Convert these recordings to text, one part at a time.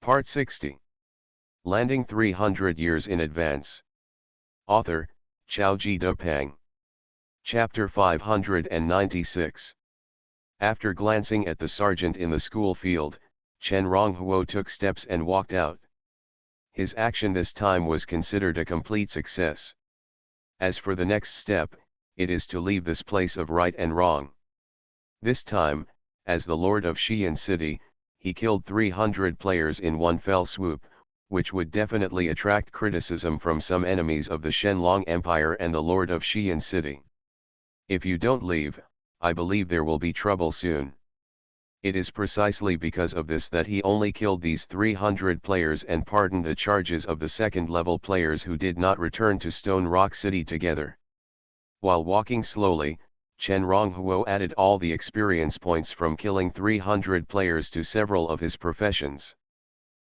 Part 60. Landing 300 years in advance. Author, Xiaoji Depeng. Chapter 596. After glancing at the sergeant in the school field, Chen Ronghuo took steps and walked out. His action this time was considered a complete success. As for the next step, it is to leave this place of right and wrong. This time, as the Lord of Xi'an City, he killed 300 players in one fell swoop, which would definitely attract criticism from some enemies of the Shenlong Empire and the Lord of Xi'an City. If you don't leave, I believe there will be trouble soon. It is precisely because of this that he only killed these 300 players and pardoned the charges of the second-level players who did not return to Stone Rock City together. While walking slowly, Chen Ronghuo added all the experience points from killing 300 players to several of his professions.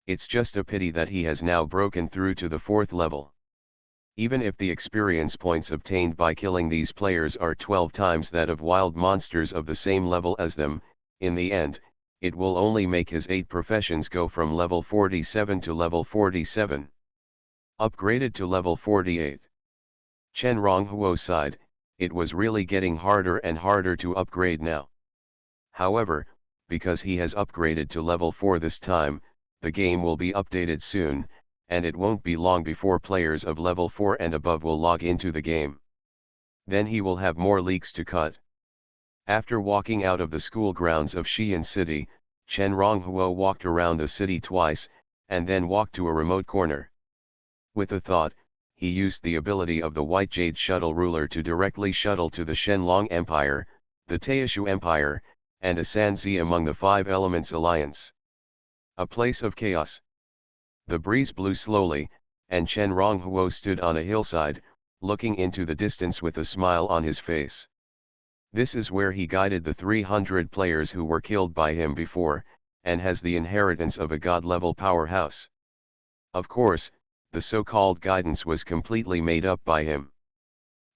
It's just a pity that he has now broken through to the 4th level. Even if the experience points obtained by killing these players are 12 times that of wild monsters of the same level as them, in the end, it will only make his 8 professions go from level 47 to level 47. Upgraded to level 48. Chen Ronghuo sighed. It was really getting harder and harder to upgrade now. However, because he has upgraded to level 4 this time, the game will be updated soon, and it won't be long before players of level 4 and above will log into the game. Then he will have more leaks to cut. After walking out of the school grounds of Xi'an City, Chen Ronghuo walked around the city twice, and then walked to a remote corner. With a thought, he used the ability of the White Jade Shuttle Ruler to directly shuttle to the Shenlong Empire, the Taishu Empire, and a Sanzi among the 5 Elements Alliance. A place of chaos. The breeze blew slowly, and Chen Ronghuo stood on a hillside, looking into the distance with a smile on his face. This is where he guided the 300 players who were killed by him before, and has the inheritance of a god-level powerhouse. Of course, the so-called guidance was completely made up by him.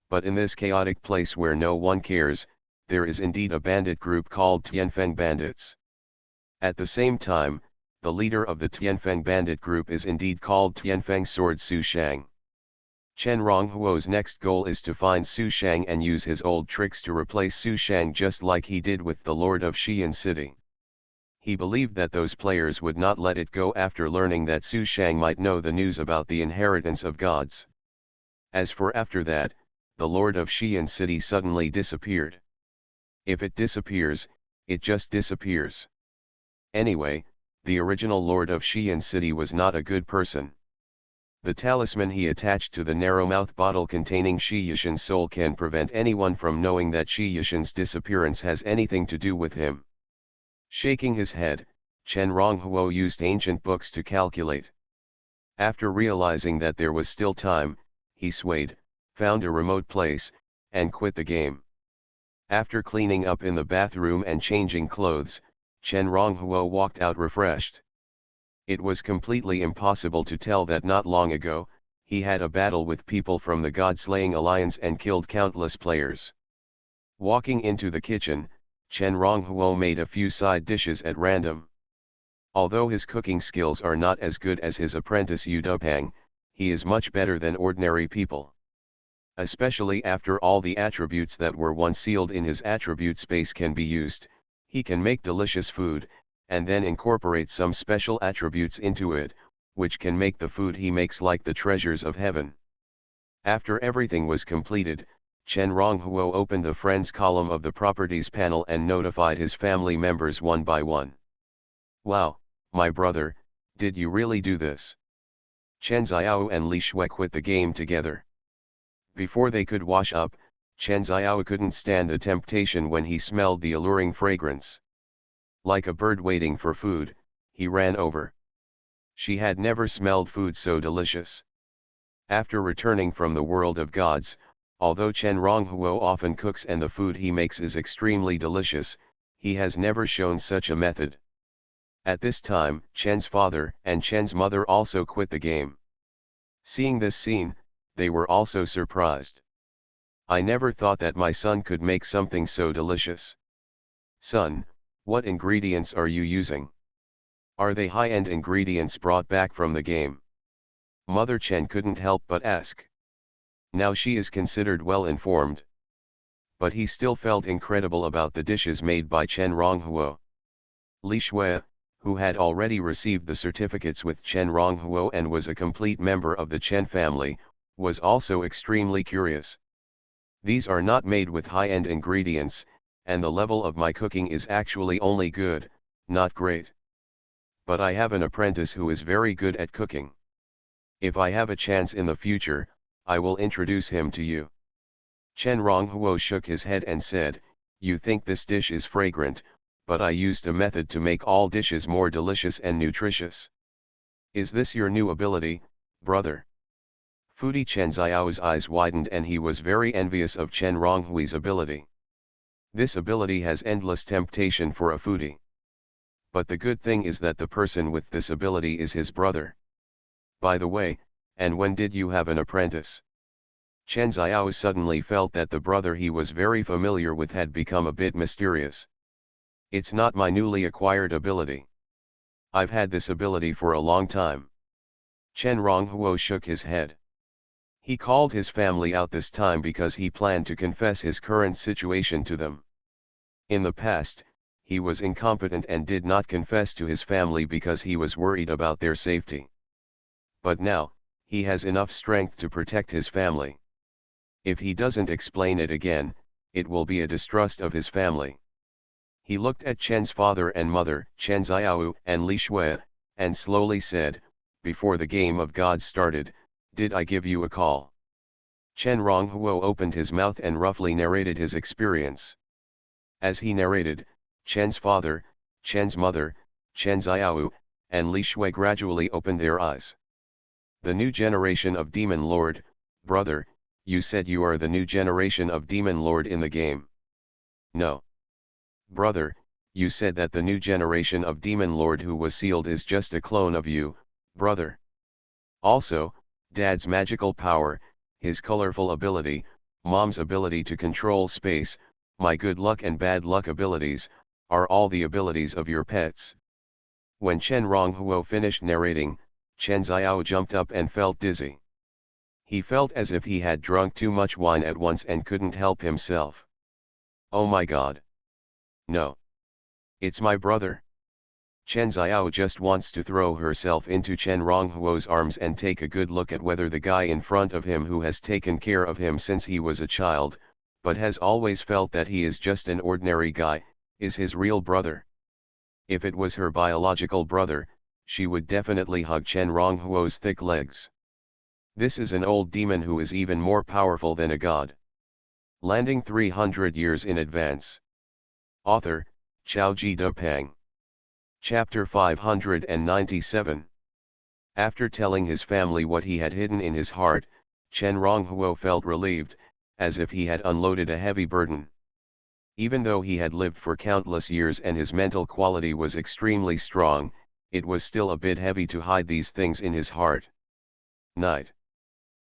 But in this chaotic place where no one cares, there is indeed a bandit group called Tianfeng Bandits. At the same time, the leader of the Tianfeng Bandit group is indeed called Tianfeng Sword Su Shang. Chen Ronghuo's next goal is to find Su Shang and use his old tricks to replace Su Shang just like he did with the Lord of Xi'an City. He believed that those players would not let it go after learning that Su Shang might know the news about the inheritance of gods. As for after that, the Lord of Xi'an City suddenly disappeared. If it disappears, it just disappears. Anyway, the original Lord of Xi'an City was not a good person. The talisman he attached to the narrow-mouth bottle containing Shi Yishan's soul can prevent anyone from knowing that Shi Yishan's disappearance has anything to do with him. Shaking his head, Chen Ronghuo used ancient books to calculate. After realizing that there was still time, he swayed, found a remote place, and quit the game. After cleaning up in the bathroom and changing clothes, Chen Ronghuo walked out refreshed. It was completely impossible to tell that not long ago, he had a battle with people from the God-slaying alliance and killed countless players. Walking into the kitchen, Chen Ronghuo made a few side dishes at random. Although his cooking skills are not as good as his apprentice Yu Depeng, he is much better than ordinary people. Especially after all the attributes that were once sealed in his attribute space can be used, he can make delicious food, and then incorporate some special attributes into it, which can make the food he makes like the treasures of heaven. After everything was completed, Chen Ronghuo opened the Friends column of the Properties panel and notified his family members one by one. Wow, my brother, did you really do this? Chen Xiao and Li Shui quit the game together. Before they could wash up, Chen Xiao couldn't stand the temptation when he smelled the alluring fragrance. Like a bird waiting for food, he ran over. She had never smelled food so delicious. After returning from the world of gods, although Chen Ronghuo often cooks and the food he makes is extremely delicious, he has never shown such a method. At this time, Chen's father and Chen's mother also quit the game. Seeing this scene, they were also surprised. I never thought that my son could make something so delicious. Son, what ingredients are you using? Are they high-end ingredients brought back from the game? Mother Chen couldn't help but ask. Now she is considered well-informed. But he still felt incredible about the dishes made by Chen Ronghuo. Li Shui, who had already received the certificates with Chen Ronghuo and was a complete member of the Chen family, was also extremely curious. These are not made with high-end ingredients, and the level of my cooking is actually only good, not great. But I have an apprentice who is very good at cooking. If I have a chance in the future, I will introduce him to you. Chen Ronghuo shook his head and said, "You think this dish is fragrant, but I used a method to make all dishes more delicious and nutritious. Is this your new ability, brother?" Foodie Chen Xiao's eyes widened and he was very envious of Chen Ronghui's ability. This ability has endless temptation for a foodie. But the good thing is that the person with this ability is his brother. By the way, and when did you have an apprentice? Chen Xiao suddenly felt that the brother he was very familiar with had become a bit mysterious. It's not my newly acquired ability. I've had this ability for a long time. Chen Ronghuo shook his head. He called his family out this time because he planned to confess his current situation to them. In the past, he was incompetent and did not confess to his family because he was worried about their safety. But now, he has enough strength to protect his family. If he doesn't explain it again, it will be a distrust of his family. He looked at Chen's father and mother, Chen Xiao and Li Shui, and slowly said, "Before the game of God started, did I give you a call?" Chen Ronghuo opened his mouth and roughly narrated his experience. As he narrated, Chen's father, Chen's mother, Chen Xiao, and Li Shui gradually opened their eyes. "The new generation of Demon Lord, brother, you said you are the new generation of Demon Lord in the game." "No. Brother, you said that the new generation of Demon Lord who was sealed is just a clone of you, brother. Also, Dad's magical power, his colorful ability, Mom's ability to control space, my good luck and bad luck abilities, are all the abilities of your pets." When Chen Ronghuo finished narrating, Chen Xiao jumped up and felt dizzy. He felt as if he had drunk too much wine at once and couldn't help himself. "Oh my God. No. It's my brother." Chen Xiao just wants to throw herself into Chen Ronghuo's arms and take a good look at whether the guy in front of him who has taken care of him since he was a child, but has always felt that he is just an ordinary guy, is his real brother. If it was her biological brother, she would definitely hug Chen Ronghuo's thick legs. This is an old demon who is even more powerful than a god. Landing 300 years in advance. Author, Xiaoji Depeng. Chapter 597. After telling his family what he had hidden in his heart, Chen Ronghuo felt relieved, as if he had unloaded a heavy burden. Even though he had lived for countless years and his mental quality was extremely strong, it was still a bit heavy to hide these things in his heart. Night.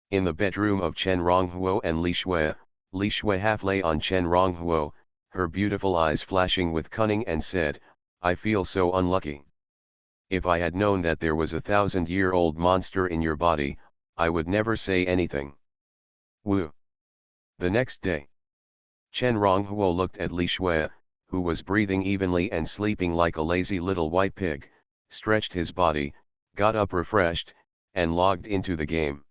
In the bedroom of Chen Ronghuo and Li Shui half lay on Chen Ronghuo, her beautiful eyes flashing with cunning, and said, "I feel so unlucky. If I had known that there was a 1,000-year-old monster in your body, I would never say anything." Woo. The next day, Chen Ronghuo looked at Li Shui, who was breathing evenly and sleeping like a lazy little white pig, stretched his body, got up refreshed, and logged into the game.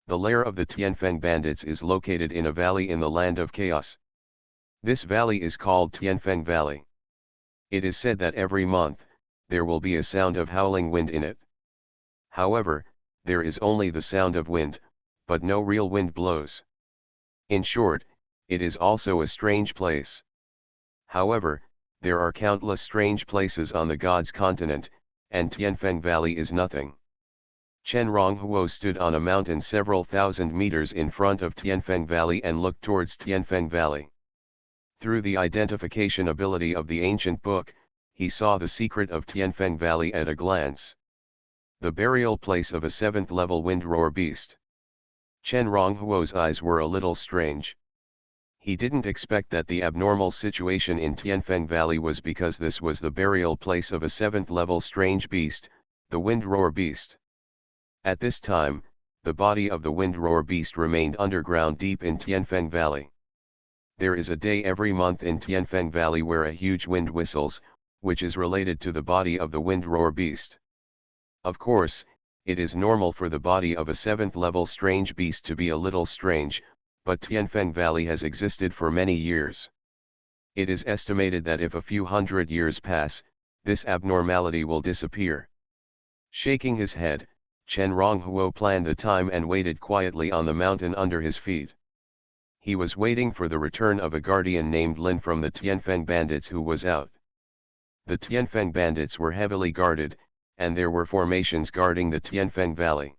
The lair of the Tianfeng bandits is located in a valley in the land of chaos. This valley is called Tianfeng Valley. It is said that every month, there will be a sound of howling wind in it. However, there is only the sound of wind, but no real wind blows. In short, it is also a strange place. However, there are countless strange places on the God's continent, and Tianfeng Valley is nothing. Chen Ronghuo stood on a mountain several thousand meters in front of Tianfeng Valley and looked towards Tianfeng Valley. Through the identification ability of the ancient book, he saw the secret of Tianfeng Valley at a glance. The burial place of a 7th-level wind roar beast. Chen Ronghuo's eyes were a little strange. He didn't expect that the abnormal situation in Tianfeng Valley was because this was the burial place of a 7th level strange beast, the Windroar Beast. At this time, the body of the Windroar Beast remained underground deep in Tianfeng Valley. There is a day every month in Tianfeng Valley where a huge wind whistles, which is related to the body of the Windroar Beast. Of course, it is normal for the body of a 7th level strange beast to be a little strange, but Tianfeng Valley has existed for many years. It is estimated that if a few hundred years pass, this abnormality will disappear. Shaking his head, Chen Ronghuo planned the time and waited quietly on the mountain under his feet. He was waiting for the return of a guardian named Lin from the Tianfeng bandits who was out. The Tianfeng bandits were heavily guarded, and there were formations guarding the Tianfeng Valley.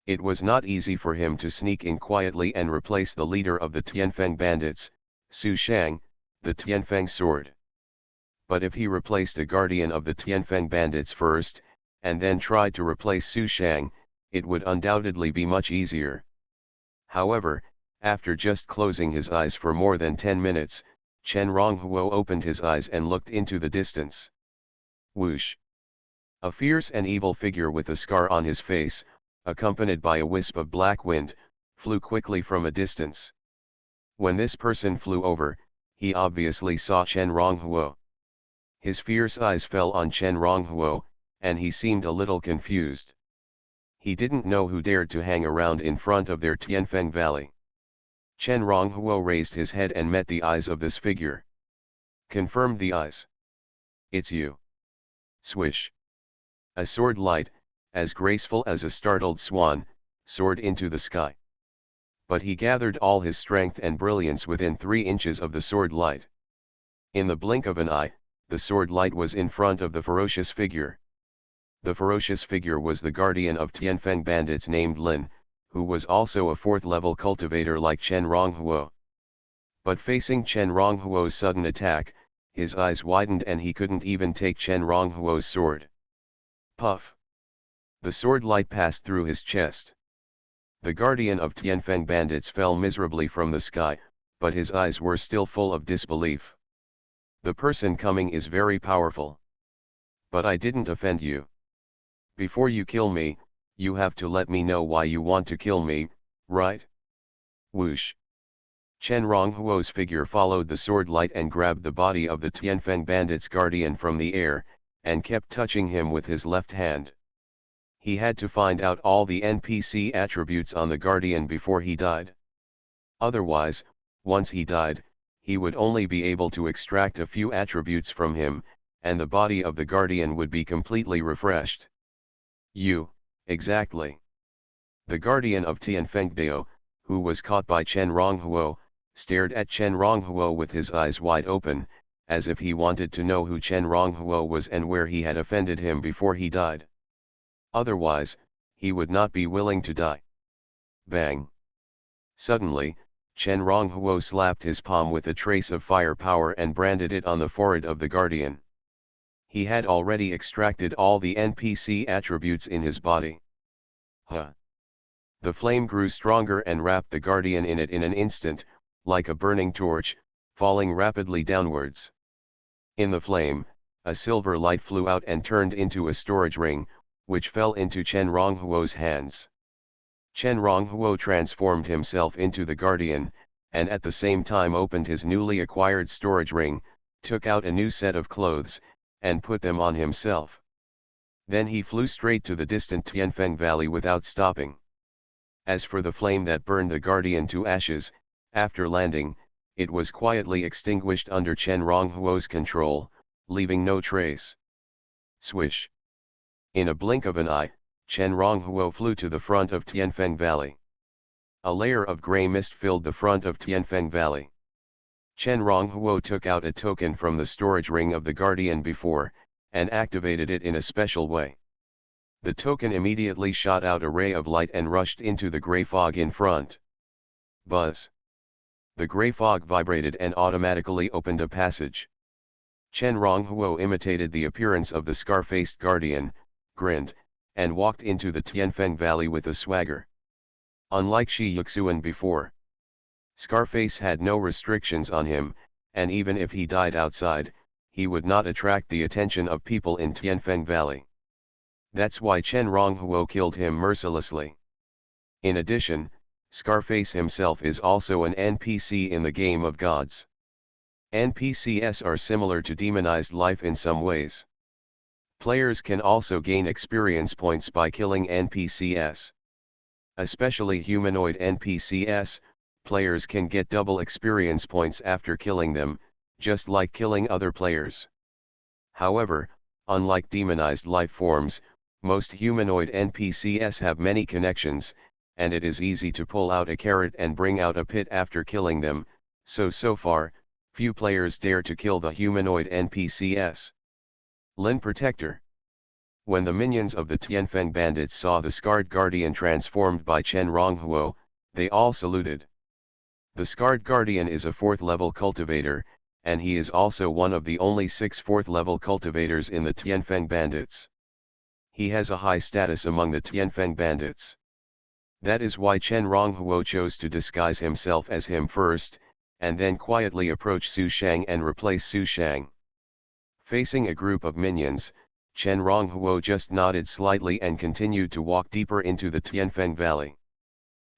It was not easy for him to sneak in quietly and replace the leader of the Tianfeng bandits, Su Shang, the Tianfeng sword. But if he replaced a guardian of the Tianfeng bandits first, and then tried to replace Su Shang, it would undoubtedly be much easier. However, after just closing his eyes for more than 10 minutes, Chen Ronghuo opened his eyes and looked into the distance. Whoosh! A fierce and evil figure with a scar on his face, accompanied by a wisp of black wind, flew quickly from a distance. When this person flew over, he obviously saw Chen Ronghuo. His fierce eyes fell on Chen Ronghuo, and he seemed a little confused. He didn't know who dared to hang around in front of their Tianfeng Valley. Chen Ronghuo raised his head and met the eyes of this figure. Confirmed the eyes. It's you. Swish. A sword light, as graceful as a startled swan, soared into the sky. But he gathered all his strength and brilliance within 3 inches of the sword light. In the blink of an eye, the sword light was in front of the ferocious figure. The ferocious figure was the guardian of Tianfeng bandits named Lin, who was also a 4th level cultivator like Chen Ronghuo. But facing Chen Ronghuo's sudden attack, his eyes widened and he couldn't even take Chen Ronghuo's sword. Puff! The sword light passed through his chest. The guardian of Tianfeng bandits fell miserably from the sky, but his eyes were still full of disbelief. The person coming is very powerful. But I didn't offend you. Before you kill me, you have to let me know why you want to kill me, right? Whoosh! Chen Ronghuo's figure followed the sword light and grabbed the body of the Tianfeng bandits' guardian from the air, and kept touching him with his left hand. He had to find out all the NPC attributes on the guardian before he died. Otherwise, once he died, he would only be able to extract a few attributes from him, and the body of the guardian would be completely refreshed. Exactly. The guardian of Tianfengdao, who was caught by Chen Ronghuo, stared at Chen Ronghuo with his eyes wide open, as if he wanted to know who Chen Ronghuo was and where he had offended him before he died. Otherwise, he would not be willing to die. Bang! Suddenly, Chen Ronghuo slapped his palm with a trace of fire power and branded it on the forehead of the guardian. He had already extracted all the NPC attributes in his body. The flame grew stronger and wrapped the guardian in it in an instant, like a burning torch, falling rapidly downwards. In the flame, a silver light flew out and turned into a storage ring, which fell into Chen Ronghuo's hands. Chen Ronghuo transformed himself into the guardian, and at the same time opened his newly acquired storage ring, took out a new set of clothes, and put them on himself. Then he flew straight to the distant Tianfeng Valley without stopping. As for the flame that burned the guardian to ashes, after landing, it was quietly extinguished under Chen Ronghuo's control, leaving no trace. Swish! In a blink of an eye, Chen Ronghuo flew to the front of Tianfeng Valley. A layer of grey mist filled the front of Tianfeng Valley. Chen Ronghuo took out a token from the storage ring of the guardian before, and activated it in a special way. The token immediately shot out a ray of light and rushed into the grey fog in front. Buzz! The grey fog vibrated and automatically opened a passage. Chen Ronghuo imitated the appearance of the scar-faced guardian, grinned, and walked into the Tianfeng Valley with a swagger. Unlike Shi Yuxuan before. Scarface had no restrictions on him, and even if he died outside, he would not attract the attention of people in Tianfeng Valley. That's why Chen Ronghuo killed him mercilessly. In addition, Scarface himself is also an NPC in the Game of Gods. NPCs are similar to demonized life in some ways. Players can also gain experience points by killing NPCs. Especially humanoid NPCs, players can get double experience points after killing them, just like killing other players. However, unlike demonized life forms, most humanoid NPCs have many connections, and it is easy to pull out a carrot and bring out a pit after killing them, so far, few players dare to kill the humanoid NPCs. Lin Protector. When the minions of the Tianfeng bandits saw the Scarred Guardian transformed by Chen Ronghuo, they all saluted. The Scarred Guardian is a 4th level cultivator, and he is also one of the only 6 4th level cultivators in the Tianfeng bandits. He has a high status among the Tianfeng bandits. That is why Chen Ronghuo chose to disguise himself as him first, and then quietly approach Su Shang and replace Su Shang. Facing a group of minions, Chen Ronghuo just nodded slightly and continued to walk deeper into the Tianfeng Valley.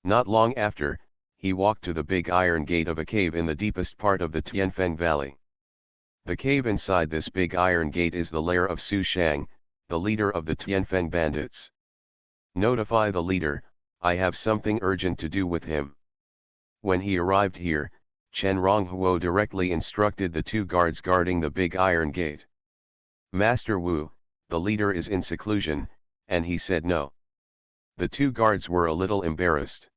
Not long after, he walked to the big iron gate of a cave in the deepest part of the Tianfeng Valley. The cave inside this big iron gate is the lair of Su Shang, the leader of the Tianfeng bandits. Notify the leader, I have something urgent to do with him. When he arrived here, Chen Ronghuo directly instructed the 2 guards guarding the big iron gate. Master Wu, the leader is in seclusion, and he said no. The 2 guards were a little embarrassed.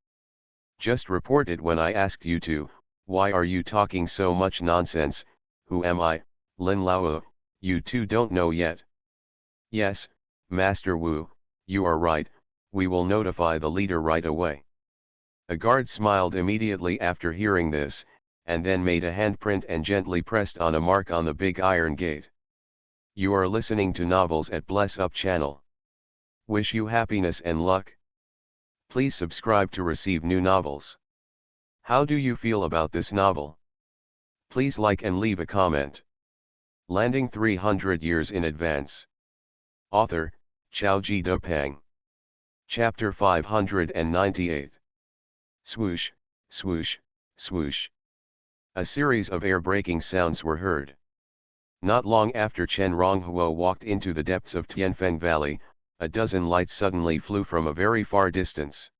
Just report it when I asked you to, why are you talking so much nonsense, who am I, Lin Lao, you 2 don't know yet. Yes, Master Wu, you are right, we will notify the leader right away. A guard smiled immediately after hearing this, and then made a handprint and gently pressed on a mark on the big iron gate. You are listening to novels at Bless Up channel. Wish you happiness and luck. Please subscribe to receive new novels. How do you feel about this novel? Please like and leave a comment. Landing 300 years in advance. Author, Xiaoji Depeng. Chapter 598. Swoosh, swoosh, swoosh. A series of air-breaking sounds were heard. Not long after Chen Ronghuo walked into the depths of Tianfeng Valley, a dozen lights suddenly flew from a very far distance.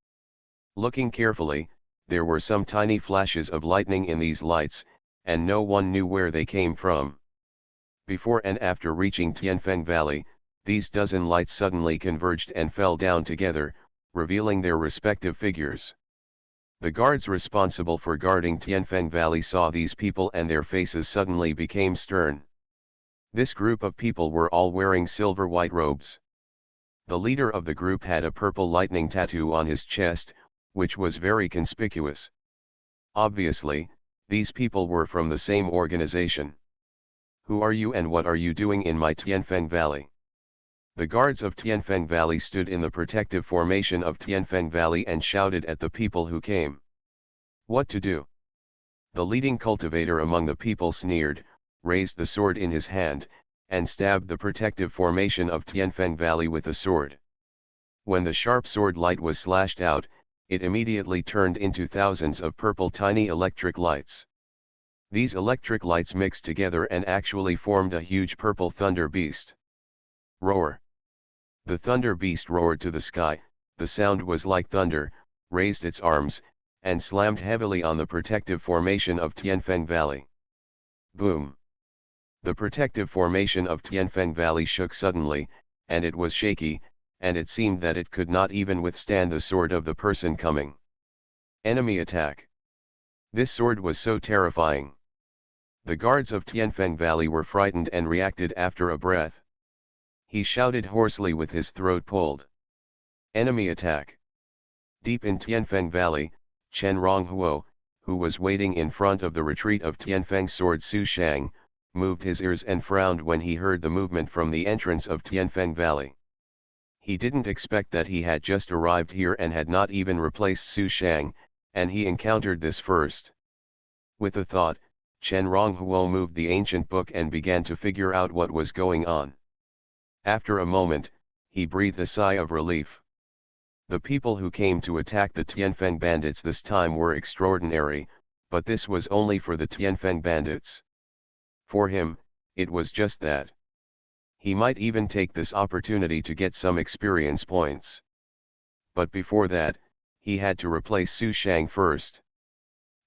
Looking carefully, there were some tiny flashes of lightning in these lights, and no one knew where they came from. Before and after reaching Tianfeng Valley, these dozen lights suddenly converged and fell down together, revealing their respective figures. The guards responsible for guarding Tianfeng Valley saw these people and their faces suddenly became stern. This group of people were all wearing silver-white robes. The leader of the group had a purple lightning tattoo on his chest, which was very conspicuous. Obviously, these people were from the same organization. Who are you and what are you doing in my Tianfeng Valley? The guards of Tianfeng Valley stood in the protective formation of Tianfeng Valley and shouted at the people who came. What to do? The leading cultivator among the people sneered, raised the sword in his hand, and stabbed the protective formation of Tianfeng Valley with the sword. When the sharp sword light was slashed out, it immediately turned into thousands of purple tiny electric lights. These electric lights mixed together and actually formed a huge purple thunder beast. Roar! The thunder beast roared to the sky, the sound was like thunder, raised its arms, and slammed heavily on the protective formation of Tianfeng Valley. Boom! The protective formation of Tianfeng Valley shook suddenly, and it was shaky, and it seemed that it could not even withstand the sword of the person coming. Enemy attack! This sword was so terrifying. The guards of Tianfeng Valley were frightened and reacted after a breath. He shouted hoarsely with his throat pulled. Enemy attack! Deep in Tianfeng Valley, Chen Ronghuo, who was waiting in front of the retreat of Tianfeng's sword Su Shang, moved his ears and frowned when he heard the movement from the entrance of Tianfeng Valley. He didn't expect that he had just arrived here and had not even replaced Su Shang, and he encountered this first. With a thought, Chen Ronghuo moved the ancient book and began to figure out what was going on. After a moment, he breathed a sigh of relief. The people who came to attack the Tianfeng bandits this time were extraordinary, but this was only for the Tianfeng bandits. For him, it was just that. He might even take this opportunity to get some experience points. But before that, he had to replace Su Shang first.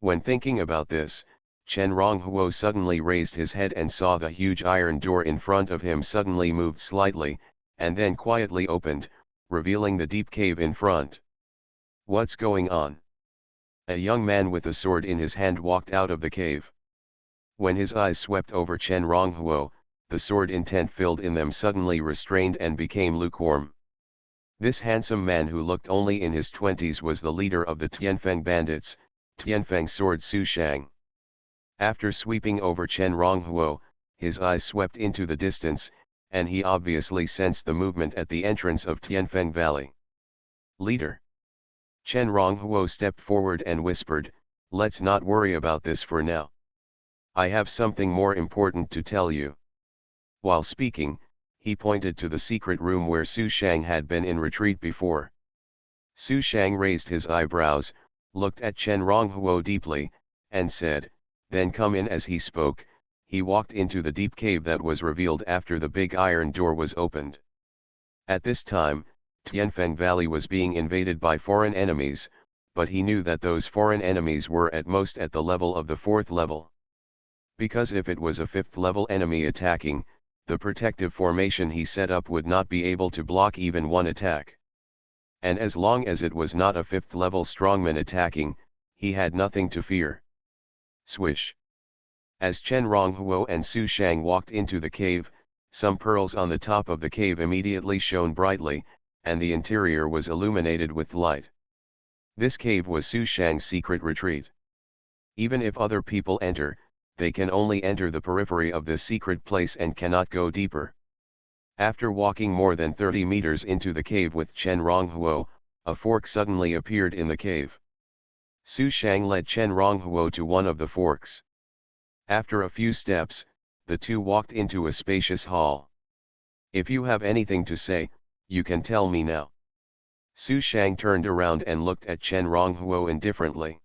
When thinking about this, Chen Ronghuo suddenly raised his head and saw the huge iron door in front of him suddenly moved slightly, and then quietly opened, revealing the deep cave in front. What's going on? A young man with a sword in his hand walked out of the cave. When his eyes swept over Chen Ronghuo, the sword intent filled in them suddenly restrained and became lukewarm. This handsome man who looked only in his 20s was the leader of the Tianfeng bandits, Tianfeng sword Su Shang. After sweeping over Chen Ronghuo, his eyes swept into the distance, and he obviously sensed the movement at the entrance of Tianfeng Valley. Leader. Chen Ronghuo stepped forward and whispered, "Let's not worry about this for now. I have something more important to tell you." While speaking, he pointed to the secret room where Su Shang had been in retreat before. Su Shang raised his eyebrows, looked at Chen Ronghuo deeply, and said, "Then come in." As he spoke, he walked into the deep cave that was revealed after the big iron door was opened. At this time, Tianfeng Valley was being invaded by foreign enemies, but he knew that those foreign enemies were at most at the level of the 4th level. Because if it was a 5th level enemy attacking, the protective formation he set up would not be able to block even one attack. And as long as it was not a 5th level strongman attacking, he had nothing to fear. Swish. As Chen Ronghuo and Su Shang walked into the cave, some pearls on the top of the cave immediately shone brightly, and the interior was illuminated with light. This cave was Su Shang's secret retreat. Even if other people enter, they can only enter the periphery of this secret place and cannot go deeper. After walking more than 30 meters into the cave with Chen Ronghuo, a fork suddenly appeared in the cave. Su Shang led Chen Ronghuo to one of the forks. After a few steps, the two walked into a spacious hall. "If you have anything to say, you can tell me now." Su Shang turned around and looked at Chen Ronghuo indifferently.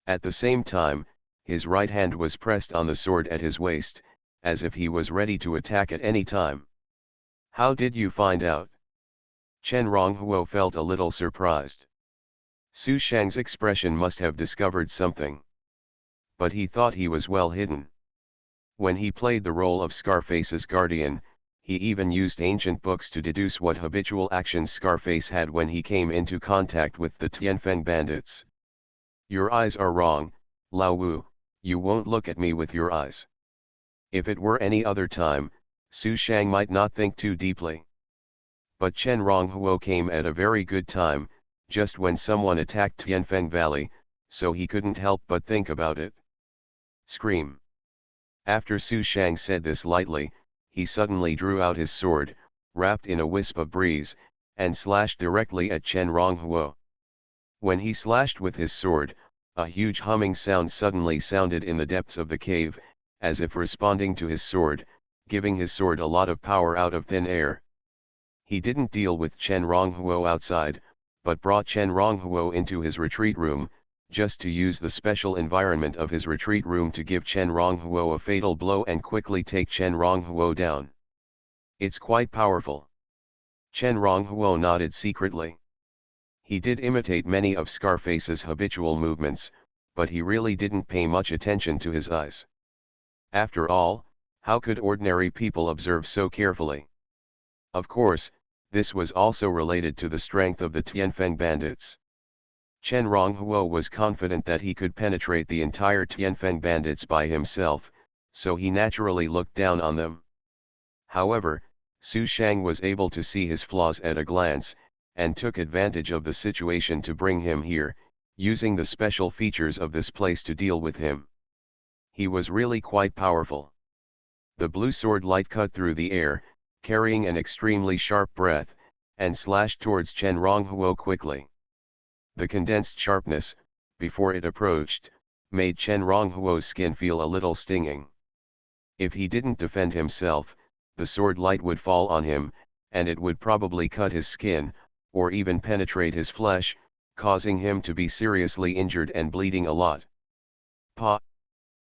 At the same time, his right hand was pressed on the sword at his waist, as if he was ready to attack at any time. "How did you find out?" Chen Ronghuo felt a little surprised. Su Shang's expression must have discovered something. But he thought he was well hidden. When he played the role of Scarface's guardian, he even used ancient books to deduce what habitual actions Scarface had when he came into contact with the Tianfeng bandits. "Your eyes are wrong, Lao Wu, you won't look at me with your eyes." If it were any other time, Su Shang might not think too deeply. But Chen Ronghuo came at a very good time, just when someone attacked Tianfeng Valley, so he couldn't help but think about it. Scream. After Su Shang said this lightly, he suddenly drew out his sword, wrapped in a wisp of breeze, and slashed directly at Chen Ronghuo. When he slashed with his sword, a huge humming sound suddenly sounded in the depths of the cave, as if responding to his sword, giving his sword a lot of power out of thin air. He didn't deal with Chen Ronghuo outside, but brought Chen Ronghuo into his retreat room, just to use the special environment of his retreat room to give Chen Ronghuo a fatal blow and quickly take Chen Ronghuo down. "It's quite powerful." Chen Ronghuo nodded secretly. He did imitate many of Scarface's habitual movements, but he really didn't pay much attention to his eyes. After all, how could ordinary people observe so carefully? Of course, this was also related to the strength of the Tianfeng bandits. Chen Ronghuo was confident that he could penetrate the entire Tianfeng bandits by himself, so he naturally looked down on them. However, Su Shang was able to see his flaws at a glance, and took advantage of the situation to bring him here, using the special features of this place to deal with him. He was really quite powerful. The blue sword light cut through the air, carrying an extremely sharp breath, and slashed towards Chen Ronghuo quickly. The condensed sharpness, before it approached, made Chen Ronghuo's skin feel a little stinging. If he didn't defend himself, the sword light would fall on him, and it would probably cut his skin, or even penetrate his flesh, causing him to be seriously injured and bleeding a lot. Pa!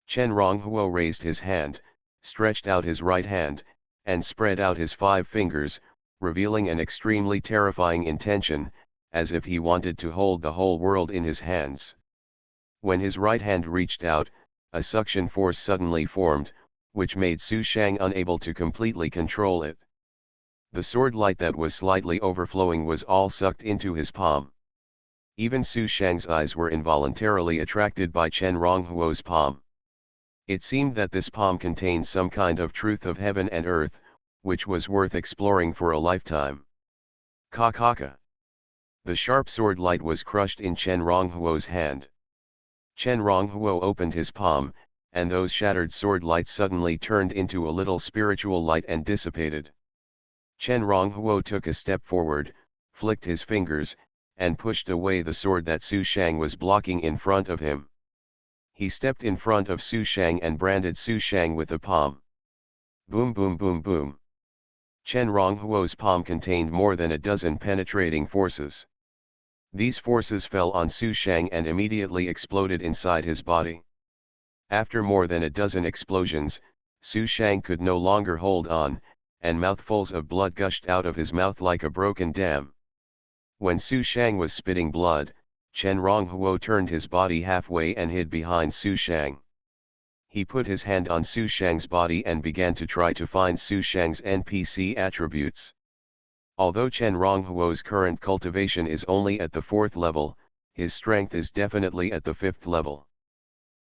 Chen Ronghuo raised his hand, stretched out his right hand, and spread out his 5 fingers, revealing an extremely terrifying intention, as if he wanted to hold the whole world in his hands. When his right hand reached out, a suction force suddenly formed, which made Su Shang unable to completely control it. The sword light that was slightly overflowing was all sucked into his palm. Even Su Shang's eyes were involuntarily attracted by Chen Ronghuo's palm. It seemed that this palm contained some kind of truth of heaven and earth, which was worth exploring for a lifetime. Ka. The sharp sword light was crushed in Chen Ronghuo's hand. Chen Ronghuo opened his palm, and those shattered sword lights suddenly turned into a little spiritual light and dissipated. Chen Ronghuo took a step forward, flicked his fingers, and pushed away the sword that Su Shang was blocking in front of him. He stepped in front of Su Shang and branded Su Shang with a palm. Boom boom boom boom. Chen Ronghuo's palm contained more than a dozen penetrating forces. These forces fell on Su Shang and immediately exploded inside his body. After more than a dozen explosions, Su Shang could no longer hold on, and mouthfuls of blood gushed out of his mouth like a broken dam. When Su Shang was spitting blood, Chen Ronghuo turned his body halfway and hid behind Su Shang. He put his hand on Su Shang's body and began to try to find Su Shang's NPC attributes. Although Chen Ronghuo's current cultivation is only at the 4th level, his strength is definitely at the 5th level.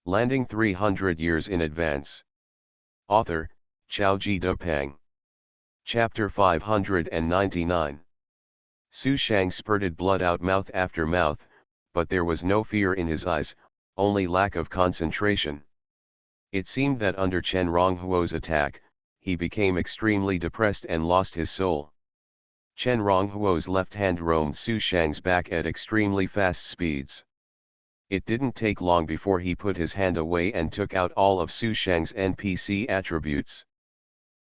Landing 300 years in advance. Author, Xiaoji Depeng. Chapter 599. Su Shang spurted blood out mouth after mouth, but there was no fear in his eyes, only lack of concentration. It seemed that under Chen Ronghuo's attack, he became extremely depressed and lost his soul. Chen Ronghuo's left hand roamed Su Shang's back at extremely fast speeds. It didn't take long before he put his hand away and took out all of Su Shang's NPC attributes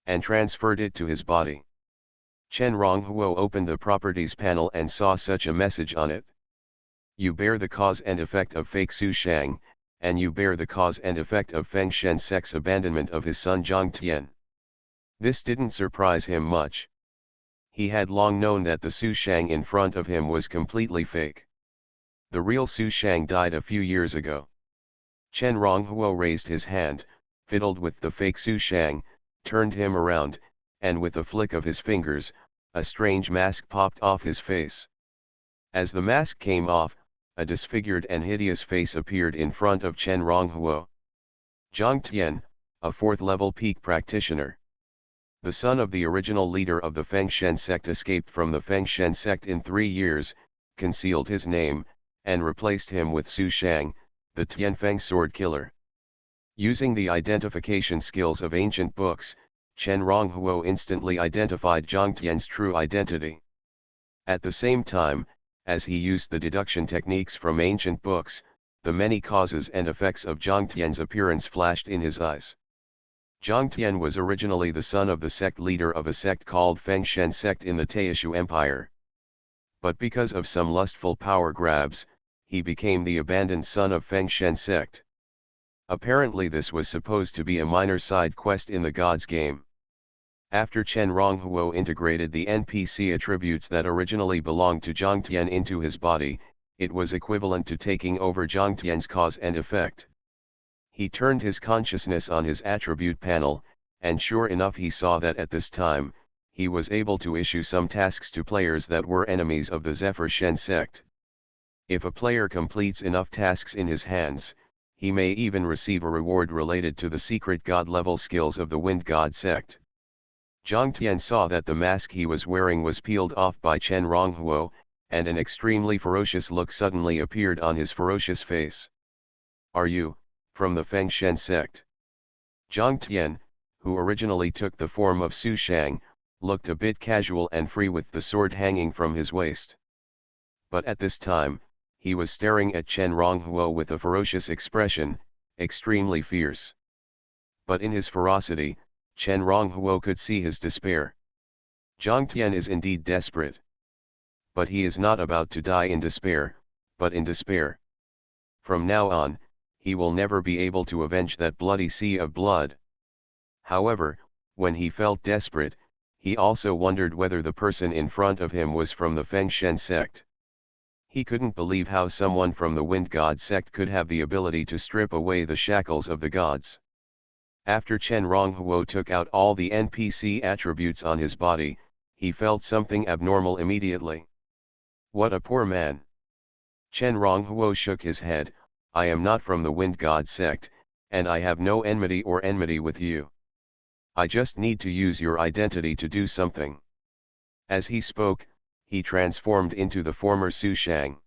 and transferred it to his body. Chen Ronghuo opened the properties panel and saw such a message on it. You bear the cause and effect of fake Su Shang, and you bear the cause and effect of Feng Shensek's abandonment of his son Zhang Tian. This didn't surprise him much. He had long known that the Su Shang in front of him was completely fake. The real Su Shang died a few years ago. Chen Ronghuo raised his hand, fiddled with the fake Su Shang, turned him around, and with a flick of his fingers, a strange mask popped off his face. As the mask came off, a disfigured and hideous face appeared in front of Chen Ronghuo. Zhang Tian, a 4th-level peak practitioner. The son of the original leader of the Feng Shen sect escaped from the Feng Shen sect in 3 years, concealed his name, and replaced him with Su Shang, the Tianfeng sword killer. Using the identification skills of ancient books, Chen Ronghuo instantly identified Zhang Tian's true identity. At the same time, as he used the deduction techniques from ancient books, the many causes and effects of Zhang Tian's appearance flashed in his eyes. Zhang Tian was originally the son of the sect leader of a sect called Feng Shen sect in the Taishu Empire. But because of some lustful power grabs, he became the abandoned son of Feng Shen sect. Apparently this was supposed to be a minor side quest in the God's game. After Chen Ronghuo integrated the NPC attributes that originally belonged to Zhang Tian into his body, it was equivalent to taking over Zhang Tian's cause and effect. He turned his consciousness on his attribute panel, and sure enough he saw that at this time, he was able to issue some tasks to players that were enemies of the Zephyr Shen sect. If a player completes enough tasks in his hands, he may even receive a reward related to the secret god level skills of the Wind God sect. Zhang Tian saw that the mask he was wearing was peeled off by Chen Ronghuo, and an extremely ferocious look suddenly appeared on his ferocious face. Are you, from the Feng Shen sect? Zhang Tian, who originally took the form of Su Shang, looked a bit casual and free with the sword hanging from his waist. But at this time, he was staring at Chen Ronghuo with a ferocious expression, extremely fierce. But in his ferocity, Chen Ronghuo could see his despair. Zhang Tian is indeed desperate. But he is not about to die in despair, but in despair. From now on, he will never be able to avenge that bloody sea of blood. However, when he felt desperate, he also wondered whether the person in front of him was from the Fengshen sect. He couldn't believe how someone from the Wind God sect could have the ability to strip away the shackles of the gods. After Chen Ronghuo took out all the NPC attributes on his body, he felt something abnormal immediately. What a poor man! Chen Ronghuo shook his head. I am not from the Wind God sect, and I have no enmity with you. I just need to use your identity to do something. As he spoke, he transformed into the former Su Shang.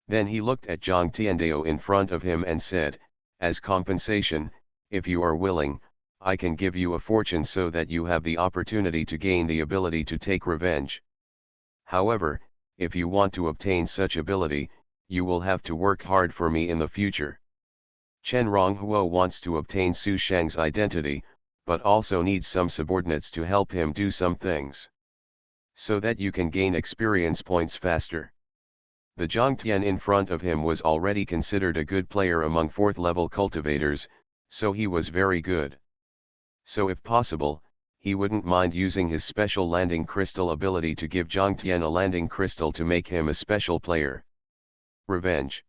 Then he looked at Zhang Tiandao in front of him and said, as compensation, if you are willing, I can give you a fortune so that you have the opportunity to gain the ability to take revenge. However, if you want to obtain such ability, you will have to work hard for me in the future. Chen Ronghuo wants to obtain Su Shang's identity, but also needs some subordinates to help him do some things. So that you can gain experience points faster. The Zhang Tian in front of him was already considered a good player among 4th level cultivators, so he was very good. So if possible, he wouldn't mind using his special landing crystal ability to give Zhang Tian a landing crystal to make him a special player. Revenge.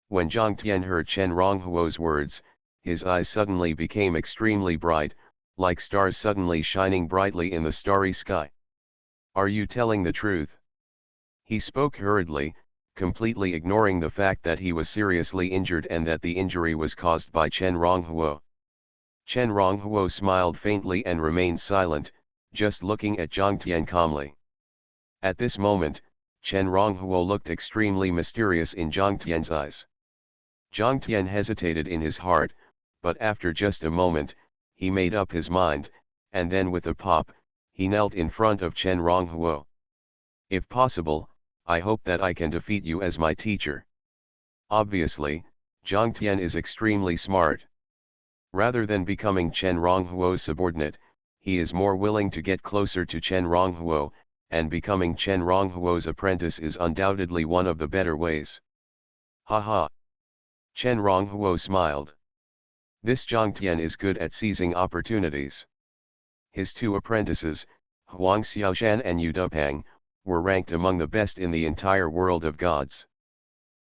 When Zhang Tian heard Chen Ronghuo's words, his eyes suddenly became extremely bright, like stars suddenly shining brightly in the starry sky. Are you telling the truth? He spoke hurriedly, completely ignoring the fact that he was seriously injured and that the injury was caused by Chen Ronghuo. Chen Ronghuo smiled faintly and remained silent, just looking at Zhang Tian calmly. At this moment, Chen Ronghuo looked extremely mysterious in Zhang Tian's eyes. Zhang Tian hesitated in his heart, but after just a moment, he made up his mind, and then with a pop, he knelt in front of Chen Ronghuo. If possible, I hope that I can defeat you as my teacher. Obviously, Zhang Tian is extremely smart. Rather than becoming Chen Ronghuo's subordinate, he is more willing to get closer to Chen Ronghuo, and becoming Chen Ronghuo's apprentice is undoubtedly one of the better ways. Haha. Chen Ronghuo smiled. This Zhang Tian is good at seizing opportunities. His 2 apprentices, Huang Xiaoshan and Yu Dupang, were ranked among the best in the entire world of gods.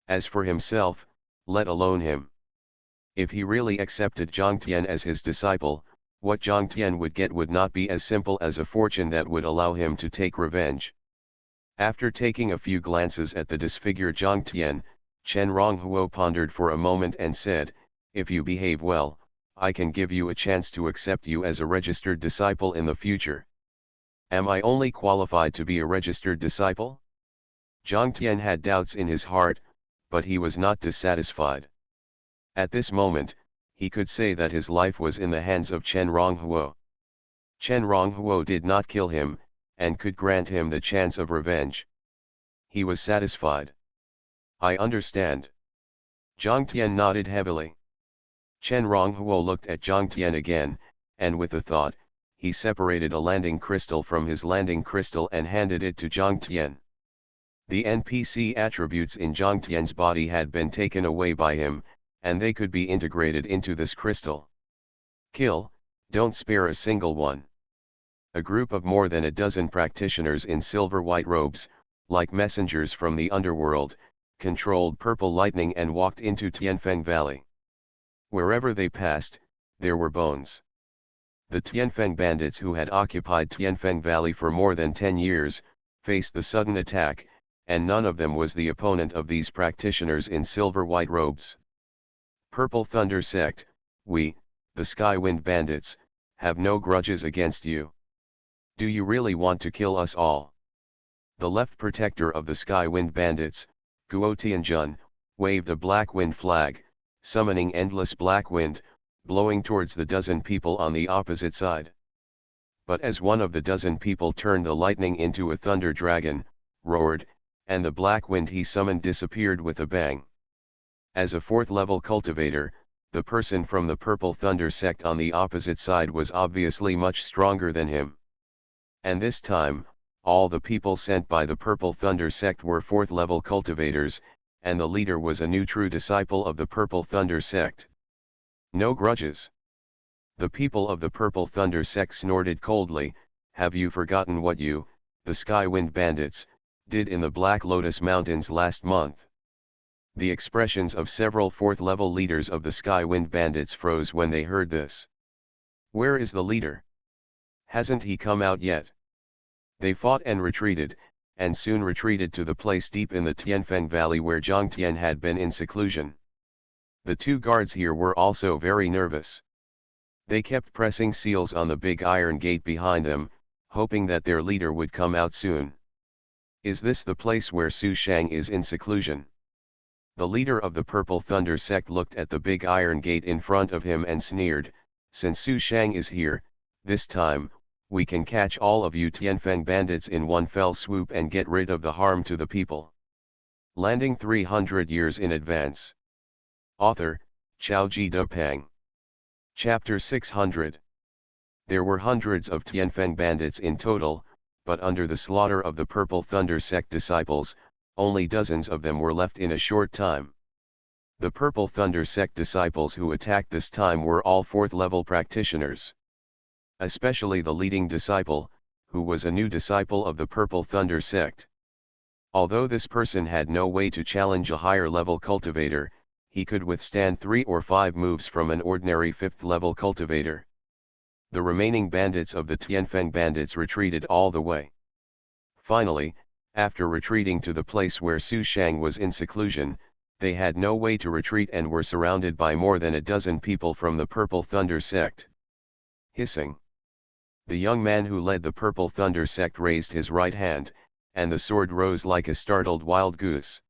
As for himself, let alone him. If he really accepted Zhang Tian as his disciple, what Zhang Tian would get would not be as simple as a fortune that would allow him to take revenge. After taking a few glances at the disfigured Zhang Tian, Chen Ronghuo pondered for a moment and said, if you behave well, I can give you a chance to accept you as a registered disciple in the future. Am I only qualified to be a registered disciple? Zhang Tian had doubts in his heart, but he was not dissatisfied. At this moment, he could say that his life was in the hands of Chen Ronghuo. Chen Ronghuo did not kill him, and could grant him the chance of revenge. He was satisfied. I understand. Zhang Tian nodded heavily. Chen Ronghuo looked at Zhang Tian again, and with a thought, he separated a landing crystal from his landing crystal and handed it to Zhang Tian. The NPC attributes in Zhang Tian's body had been taken away by him, and they could be integrated into this crystal. Kill, don't spare a single one. A group of more than a dozen practitioners in silver white robes, like messengers from the underworld, controlled purple lightning and walked into Tianfeng Valley. Wherever they passed, there were bones. The Tianfeng bandits who had occupied Tianfeng Valley for more than 10 years, faced the sudden attack, and none of them was the opponent of these practitioners in silver white robes. Purple Thunder Sect, we, the Skywind bandits, have no grudges against you. Do you really want to kill us all? The left protector of the Skywind bandits, Guo Tianjun, waved a black wind flag, summoning endless black wind, blowing towards the dozen people on the opposite side. But as one of the dozen people turned the lightning into a thunder dragon, roared, and the black wind he summoned disappeared with a bang. As a 4th level cultivator, the person from the Purple Thunder sect on the opposite side was obviously much stronger than him. And this time, all the people sent by the Purple Thunder sect were 4th level cultivators, and the leader was a new true disciple of the Purple Thunder sect. No grudges. The people of the Purple Thunder sect snorted coldly. Have you forgotten what you, the Skywind Bandits, did in the Black Lotus Mountains last month? The expressions of several 4th level leaders of the Skywind Bandits froze when they heard this. Where is the leader? Hasn't he come out yet? They fought and retreated, and soon retreated to the place deep in the Tianfeng Valley where Zhang Tian had been in seclusion. The 2 guards here were also very nervous. They kept pressing seals on the big iron gate behind them, hoping that their leader would come out soon. Is this the place where Su Shang is in seclusion? The leader of the Purple Thunder sect looked at the big iron gate in front of him and sneered, since Su Shang is here, this time, we can catch all of you Tianfeng bandits in one fell swoop and get rid of the harm to the people. Landing 300 years in advance. Author, Xiaoji Depeng. Chapter 600. There were hundreds of Tianfeng bandits in total, but under the slaughter of the Purple Thunder sect disciples, only dozens of them were left in a short time. The Purple Thunder sect disciples who attacked this time were all 4th level practitioners. Especially the leading disciple, who was a new disciple of the Purple Thunder sect. Although this person had no way to challenge a higher level cultivator, he could withstand 3 or 5 moves from an ordinary 5th level cultivator. The remaining bandits of the Tianfeng bandits retreated all the way. Finally, after retreating to the place where Su Shang was in seclusion, they had no way to retreat and were surrounded by more than a dozen people from the Purple Thunder sect. Hissing. The young man who led the Purple Thunder sect raised his right hand, and the sword rose like a startled wild goose.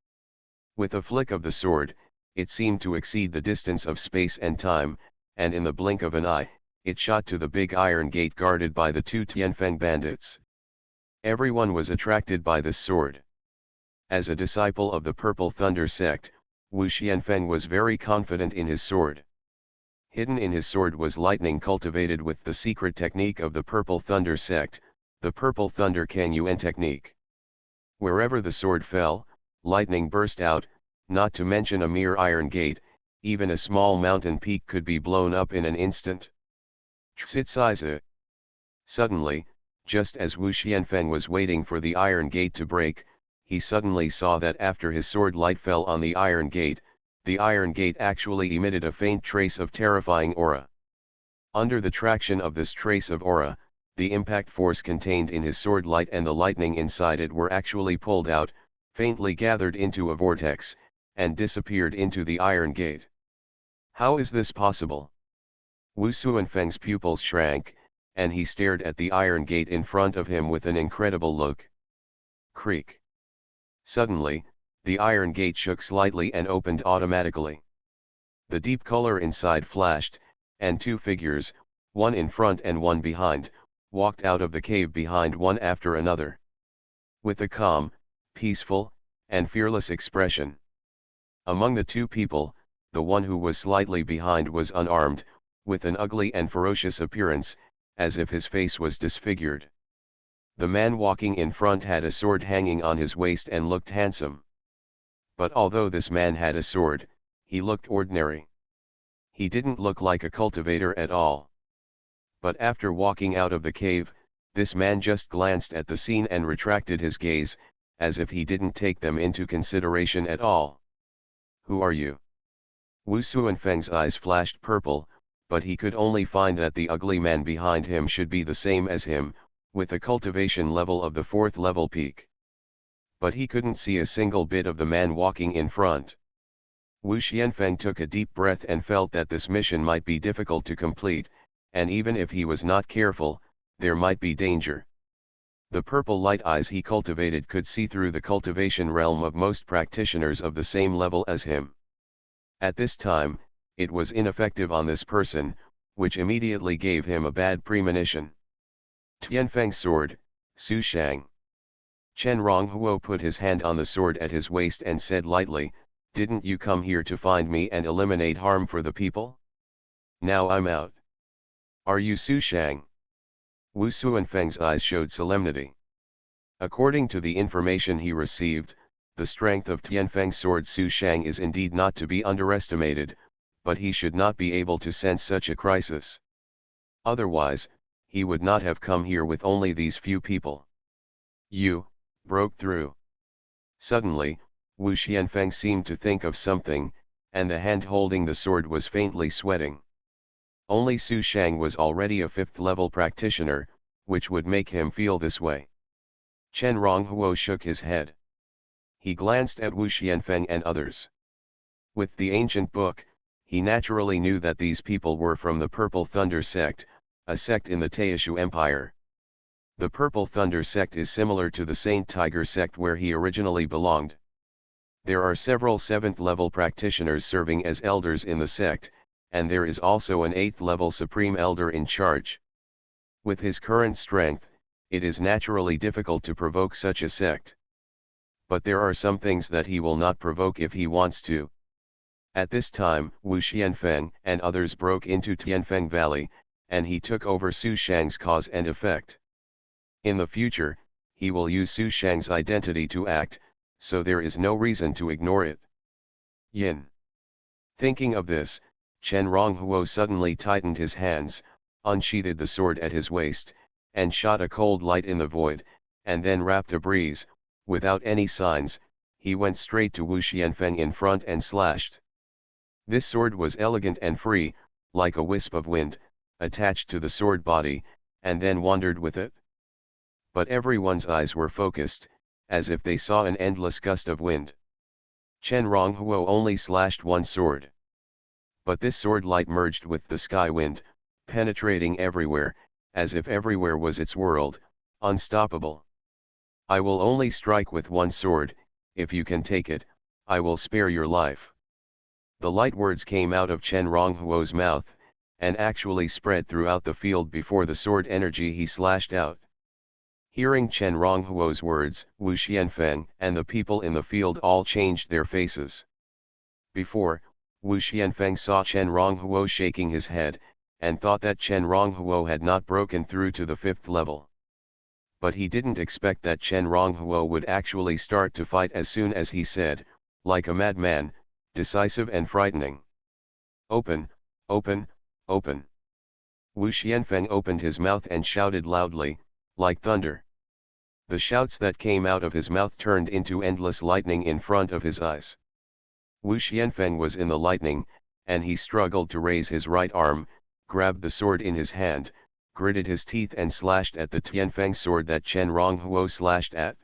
With a flick of the sword, it seemed to exceed the distance of space and time, and in the blink of an eye, it shot to the big iron gate guarded by the 2 Tianfeng bandits. Everyone was attracted by this sword. As a disciple of the Purple Thunder sect, Wu Xianfeng was very confident in his sword. Hidden in his sword was lightning cultivated with the secret technique of the Purple Thunder sect, the Purple Thunder Kanyuan technique. Wherever the sword fell, lightning burst out, not to mention a mere iron gate, even a small mountain peak could be blown up in an instant. Suddenly, just as Wu Xianfeng was waiting for the iron gate to break, he suddenly saw that after his sword light fell on the iron gate actually emitted a faint trace of terrifying aura. Under the traction of this trace of aura, the impact force contained in his sword light and the lightning inside it were actually pulled out, faintly gathered into a vortex, and disappeared into the iron gate. How is this possible? Wu Xuanfeng's pupils shrank, and he stared at the iron gate in front of him with an incredible look. Creak. Suddenly, the iron gate shook slightly and opened automatically. The deep color inside flashed, and 2 figures, one in front and one behind, walked out of the cave behind one after another. With a calm, peaceful, and fearless expression. Among the 2 people, the one who was slightly behind was unarmed, with an ugly and ferocious appearance, as if his face was disfigured. The man walking in front had a sword hanging on his waist and looked handsome. But although this man had a sword, he looked ordinary. He didn't look like a cultivator at all. But after walking out of the cave, this man just glanced at the scene and retracted his gaze, as if he didn't take them into consideration at all. Who are you? Wu Xuanfeng's eyes flashed purple, but he could only find that the ugly man behind him should be the same as him, with a cultivation level of the 4th level peak. But he couldn't see a single bit of the man walking in front. Wu Xianfeng took a deep breath and felt that this mission might be difficult to complete, and even if he was not careful, there might be danger. The purple light eyes he cultivated could see through the cultivation realm of most practitioners of the same level as him. At this time, it was ineffective on this person, which immediately gave him a bad premonition. Tianfeng's sword, Su Shang. Chen Ronghuo put his hand on the sword at his waist and said lightly, "Didn't you come here to find me and eliminate harm for the people? Now I'm out. Are you Su Shang?" Wu Xuanfeng's eyes showed solemnity. According to the information he received, the strength of Tianfeng's sword Su Shang is indeed not to be underestimated, but he should not be able to sense such a crisis. Otherwise, he would not have come here with only these few people. "You broke through." Suddenly, Wu Xianfeng seemed to think of something, and the hand holding the sword was faintly sweating. Only Su Shang was already a 5th level practitioner, which would make him feel this way. Chen Ronghuo shook his head. He glanced at Wu Xianfeng and others. With the ancient book, he naturally knew that these people were from the Purple Thunder sect, a sect in the Taishu Empire. The Purple Thunder sect is similar to the Saint Tiger sect where he originally belonged. There are several 7th level practitioners serving as elders in the sect, and there is also an 8th level supreme elder in charge. With his current strength, it is naturally difficult to provoke such a sect. But there are some things that he will not provoke if he wants to. At this time, Wu Xianfeng and others broke into Tianfeng Valley, and he took over Su Shang's cause and effect. In the future, he will use Su Shang's identity to act, so there is no reason to ignore it. Yin. Thinking of this, Chen Ronghuo suddenly tightened his hands, unsheathed the sword at his waist, and shot a cold light in the void, and then wrapped a breeze, without any signs, he went straight to Wu Xianfeng in front and slashed. This sword was elegant and free, like a wisp of wind, attached to the sword body, and then wandered with it. But everyone's eyes were focused, as if they saw an endless gust of wind. Chen Ronghuo only slashed one sword. But this sword light merged with the sky wind, penetrating everywhere, as if everywhere was its world, unstoppable. "I will only strike with one sword, if you can take it, I will spare your life." The light words came out of Chen Ronghuo's mouth, and actually spread throughout the field before the sword energy he slashed out. Hearing Chen Ronghuo's words, Wu Xianfeng and the people in the field all changed their faces. Before, Wu Xianfeng saw Chen Ronghuo shaking his head, and thought that Chen Ronghuo had not broken through to the 5th level. But he didn't expect that Chen Ronghuo would actually start to fight as soon as he said, like a madman, decisive and frightening, "Open, open, open." Wu Xianfeng opened his mouth and shouted loudly, like thunder. The shouts that came out of his mouth turned into endless lightning in front of his eyes. Wu Xianfeng was in the lightning, and he struggled to raise his right arm, grabbed the sword in his hand, gritted his teeth and slashed at the Tianfeng sword that Chen Ronghuo slashed at.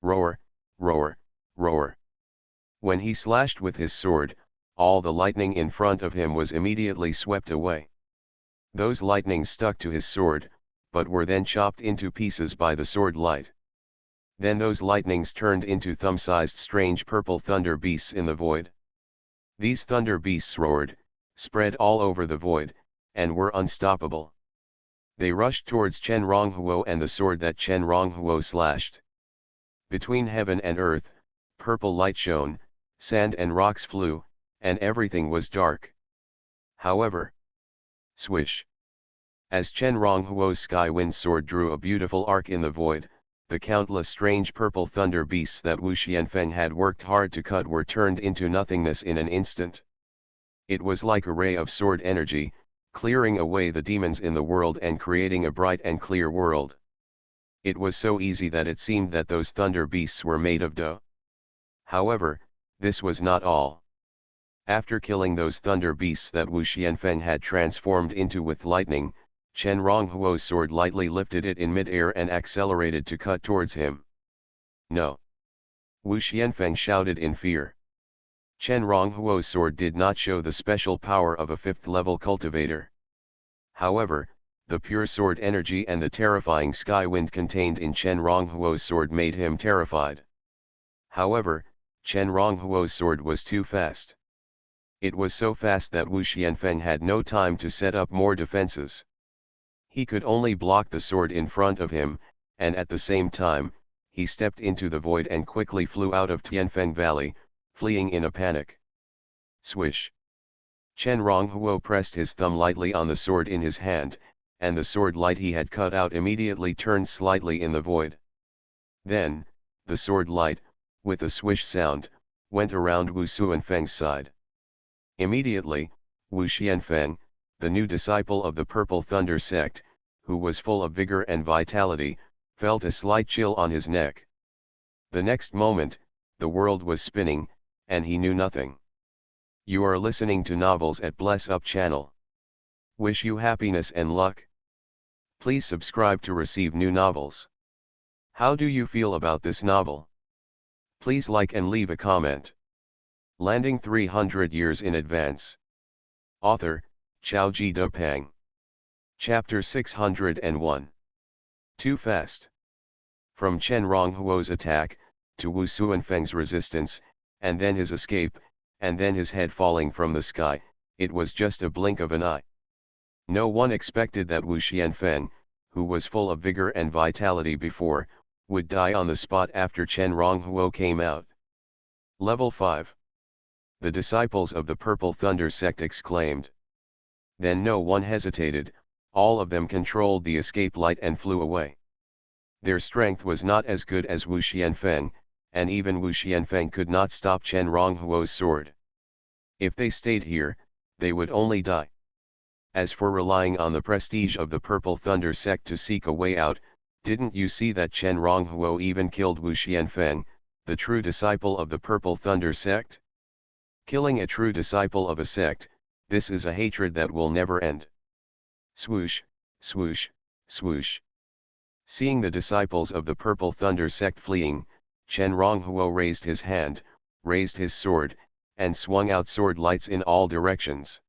Roar, roar, roar. When he slashed with his sword, all the lightning in front of him was immediately swept away. Those lightnings stuck to his sword, but were then chopped into pieces by the sword light. Then those lightnings turned into thumb-sized strange purple thunder beasts in the void. These thunder beasts roared, spread all over the void, and were unstoppable. They rushed towards Chen Ronghuo and the sword that Chen Ronghuo slashed. Between heaven and earth, purple light shone, sand and rocks flew, and everything was dark. However, swish. As Chen Ronghuo's sky wind sword drew a beautiful arc in the void, the countless strange purple thunder beasts that Wu Xianfeng had worked hard to cut were turned into nothingness in an instant. It was like a ray of sword energy, clearing away the demons in the world and creating a bright and clear world. It was so easy that it seemed that those thunder beasts were made of dough. However, this was not all. After killing those thunder beasts that Wu Xianfeng had transformed into with lightning, Chen Ronghuo's sword lightly lifted it in mid-air and accelerated to cut towards him. "No!" Wu Xianfeng shouted in fear. Chen Ronghuo's sword did not show the special power of a 5th level cultivator. However, the pure sword energy and the terrifying sky wind contained in Chen Ronghuo's sword made him terrified. However, Chen Ronghuo's sword was too fast. It was so fast that Wu Xianfeng had no time to set up more defenses. He could only block the sword in front of him, and at the same time, he stepped into the void and quickly flew out of Tianfeng Valley, fleeing in a panic. Swish! Chen Ronghuo pressed his thumb lightly on the sword in his hand, and the sword light he had cut out immediately turned slightly in the void. Then, the sword light, with a swish sound, went around Wu Xuanfeng's side. Immediately, Wu Xianfeng, the new disciple of the Purple Thunder sect, who was full of vigor and vitality, felt a slight chill on his neck. The next moment, the world was spinning, and he knew nothing. You are listening to Novels at Bless Up channel. Wish you happiness and luck. Please subscribe to receive new novels. How do you feel about this novel? Please like and leave a comment. Landing 300 years in advance. Author, Xiaoji Depeng. Chapter 601. Too fast. From Chen Ronghuo's attack, to Wu Xuanfeng's resistance, and then his escape, and then his head falling from the sky, it was just a blink of an eye. No one expected that Wu Xianfeng, who was full of vigor and vitality before, would die on the spot after Chen Ronghuo came out. Level 5. The disciples of the Purple Thunder sect exclaimed. Then no one hesitated, all of them controlled the escape light and flew away. Their strength was not as good as Wu Xianfeng, and even Wu Xianfeng could not stop Chen Ronghuo's sword. If they stayed here, they would only die. As for relying on the prestige of the Purple Thunder sect to seek a way out, didn't you see that Chen Ronghuo even killed Wu Xianfeng, the true disciple of the Purple Thunder sect? Killing a true disciple of a sect, this is a hatred that will never end. Swoosh, swoosh, swoosh. Seeing the disciples of the Purple Thunder sect fleeing, Chen Ronghuo raised his hand, raised his sword, and swung out sword lights in all directions.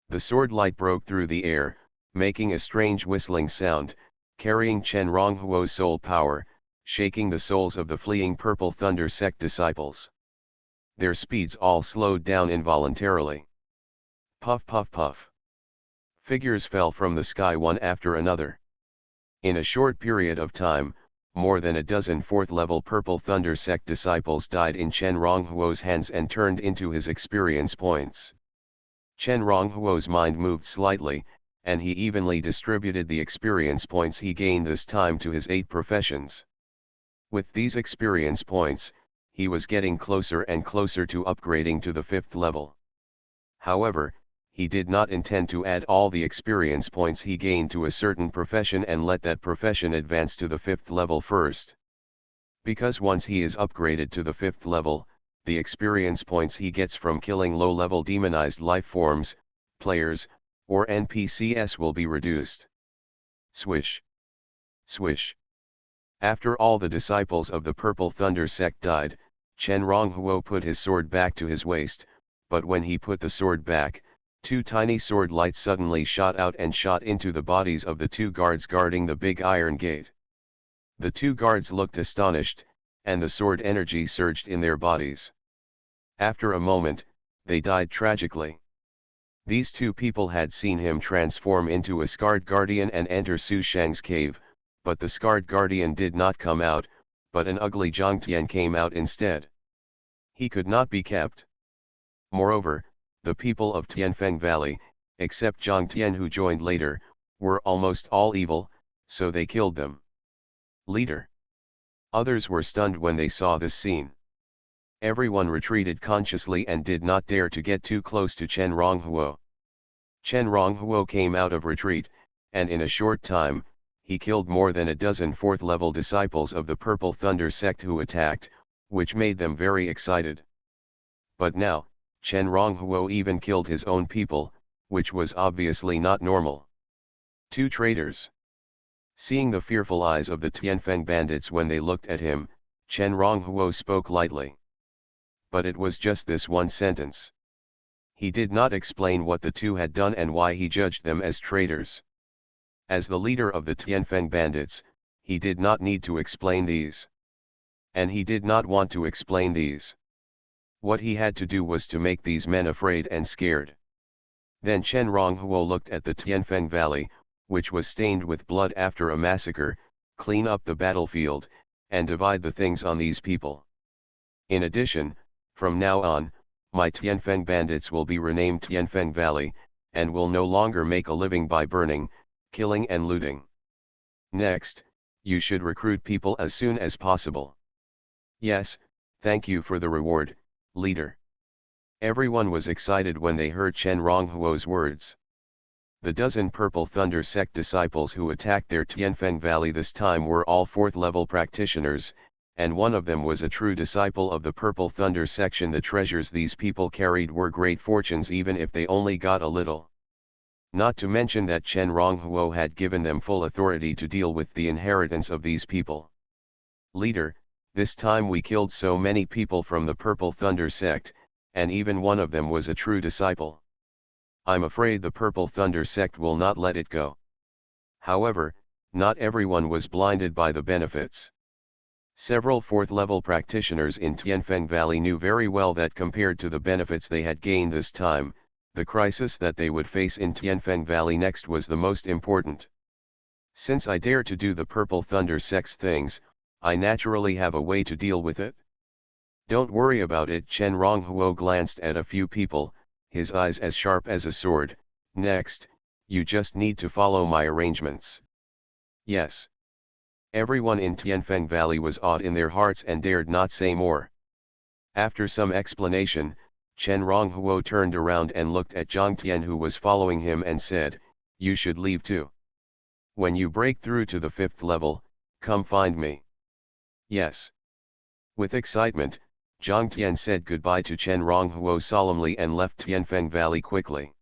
The sword light broke through the air, making a strange whistling sound, carrying Chen Ronghuo's soul power, shaking the souls of the fleeing Purple Thunder sect disciples. Their speeds all slowed down involuntarily. Puff puff puff. Figures fell from the sky one after another. In a short period of time, more than a dozen fourth-level Purple Thunder sect disciples died in Chen Ronghuo's hands and turned into his experience points. Chen Ronghuo's mind moved slightly, and he evenly distributed the experience points he gained this time to his 8 professions. With these experience points, he was getting closer and closer to upgrading to the 5th level. However, he did not intend to add all the experience points he gained to a certain profession and let that profession advance to the 5th level first. Because once he is upgraded to the 5th level, the experience points he gets from killing low-level demonized life forms, players, or NPCs will be reduced. Swish. Swish. After all the disciples of the Purple Thunder sect died, Chen Ronghuo put his sword back to his waist, but when he put the sword back, 2 tiny sword lights suddenly shot out and shot into the bodies of the 2 guards guarding the big iron gate. The 2 guards looked astonished, and the sword energy surged in their bodies. After a moment, they died tragically. These 2 people had seen him transform into a scarred guardian and enter Su Shang's cave, but the scarred guardian did not come out, but an ugly Zhang Tian came out instead. He could not be kept. Moreover, the people of Tianfeng Valley, except Zhang Tian who joined later, were almost all evil, so they killed them. Leader. Others were stunned when they saw this scene. Everyone retreated consciously and did not dare to get too close to Chen Ronghuo. Chen Ronghuo came out of retreat, and in a short time, he killed more than a dozen 4th-level disciples of the Purple Thunder sect who attacked, which made them very excited. But now, Chen Ronghuo even killed his own people, which was obviously not normal. 2 traitors. Seeing the fearful eyes of the Tianfeng bandits when they looked at him, Chen Ronghuo spoke lightly. But it was just this one sentence. He did not explain what the 2 had done and why he judged them as traitors. As the leader of the Tianfeng bandits, he did not need to explain these. And he did not want to explain these. What he had to do was to make these men afraid and scared. Then Chen Ronghuo looked at the Tianfeng Valley, which was stained with blood after a massacre, clean up the battlefield, and divide the things on these people. In addition, from now on, my Tianfeng bandits will be renamed Tianfeng Valley, and will no longer make a living by burning, killing and looting. Next, you should recruit people as soon as possible. Yes, thank you for the reward, leader. Everyone was excited when they heard Chen Ronghuo's words. The dozen Purple Thunder sect disciples who attacked their Tianfeng Valley this time were all 4th level practitioners, and one of them was a true disciple of the Purple Thunder section. The treasures these people carried were great fortunes even if they only got a little. Not to mention that Chen Ronghuo had given them full authority to deal with the inheritance of these people. Leader, this time we killed so many people from the Purple Thunder sect, and even one of them was a true disciple. I'm afraid the Purple Thunder sect will not let it go. However, not everyone was blinded by the benefits. Several 4th level practitioners in Tianfeng Valley knew very well that compared to the benefits they had gained this time, the crisis that they would face in Tianfeng Valley next was the most important. Since I dare to do the Purple Thunder sect's things, I naturally have a way to deal with it. Don't worry about it. Chen Ronghuo glanced at a few people, his eyes as sharp as a sword. Next, you just need to follow my arrangements. Yes. Everyone in Tianfeng Valley was awed in their hearts and dared not say more. After some explanation, Chen Ronghuo turned around and looked at Zhang Tian, who was following him, and said, "You should leave too. When you break through to the 5th level, come find me." Yes. With excitement, Zhang Tian said goodbye to Chen Ronghuo solemnly and left Tianfeng Valley quickly.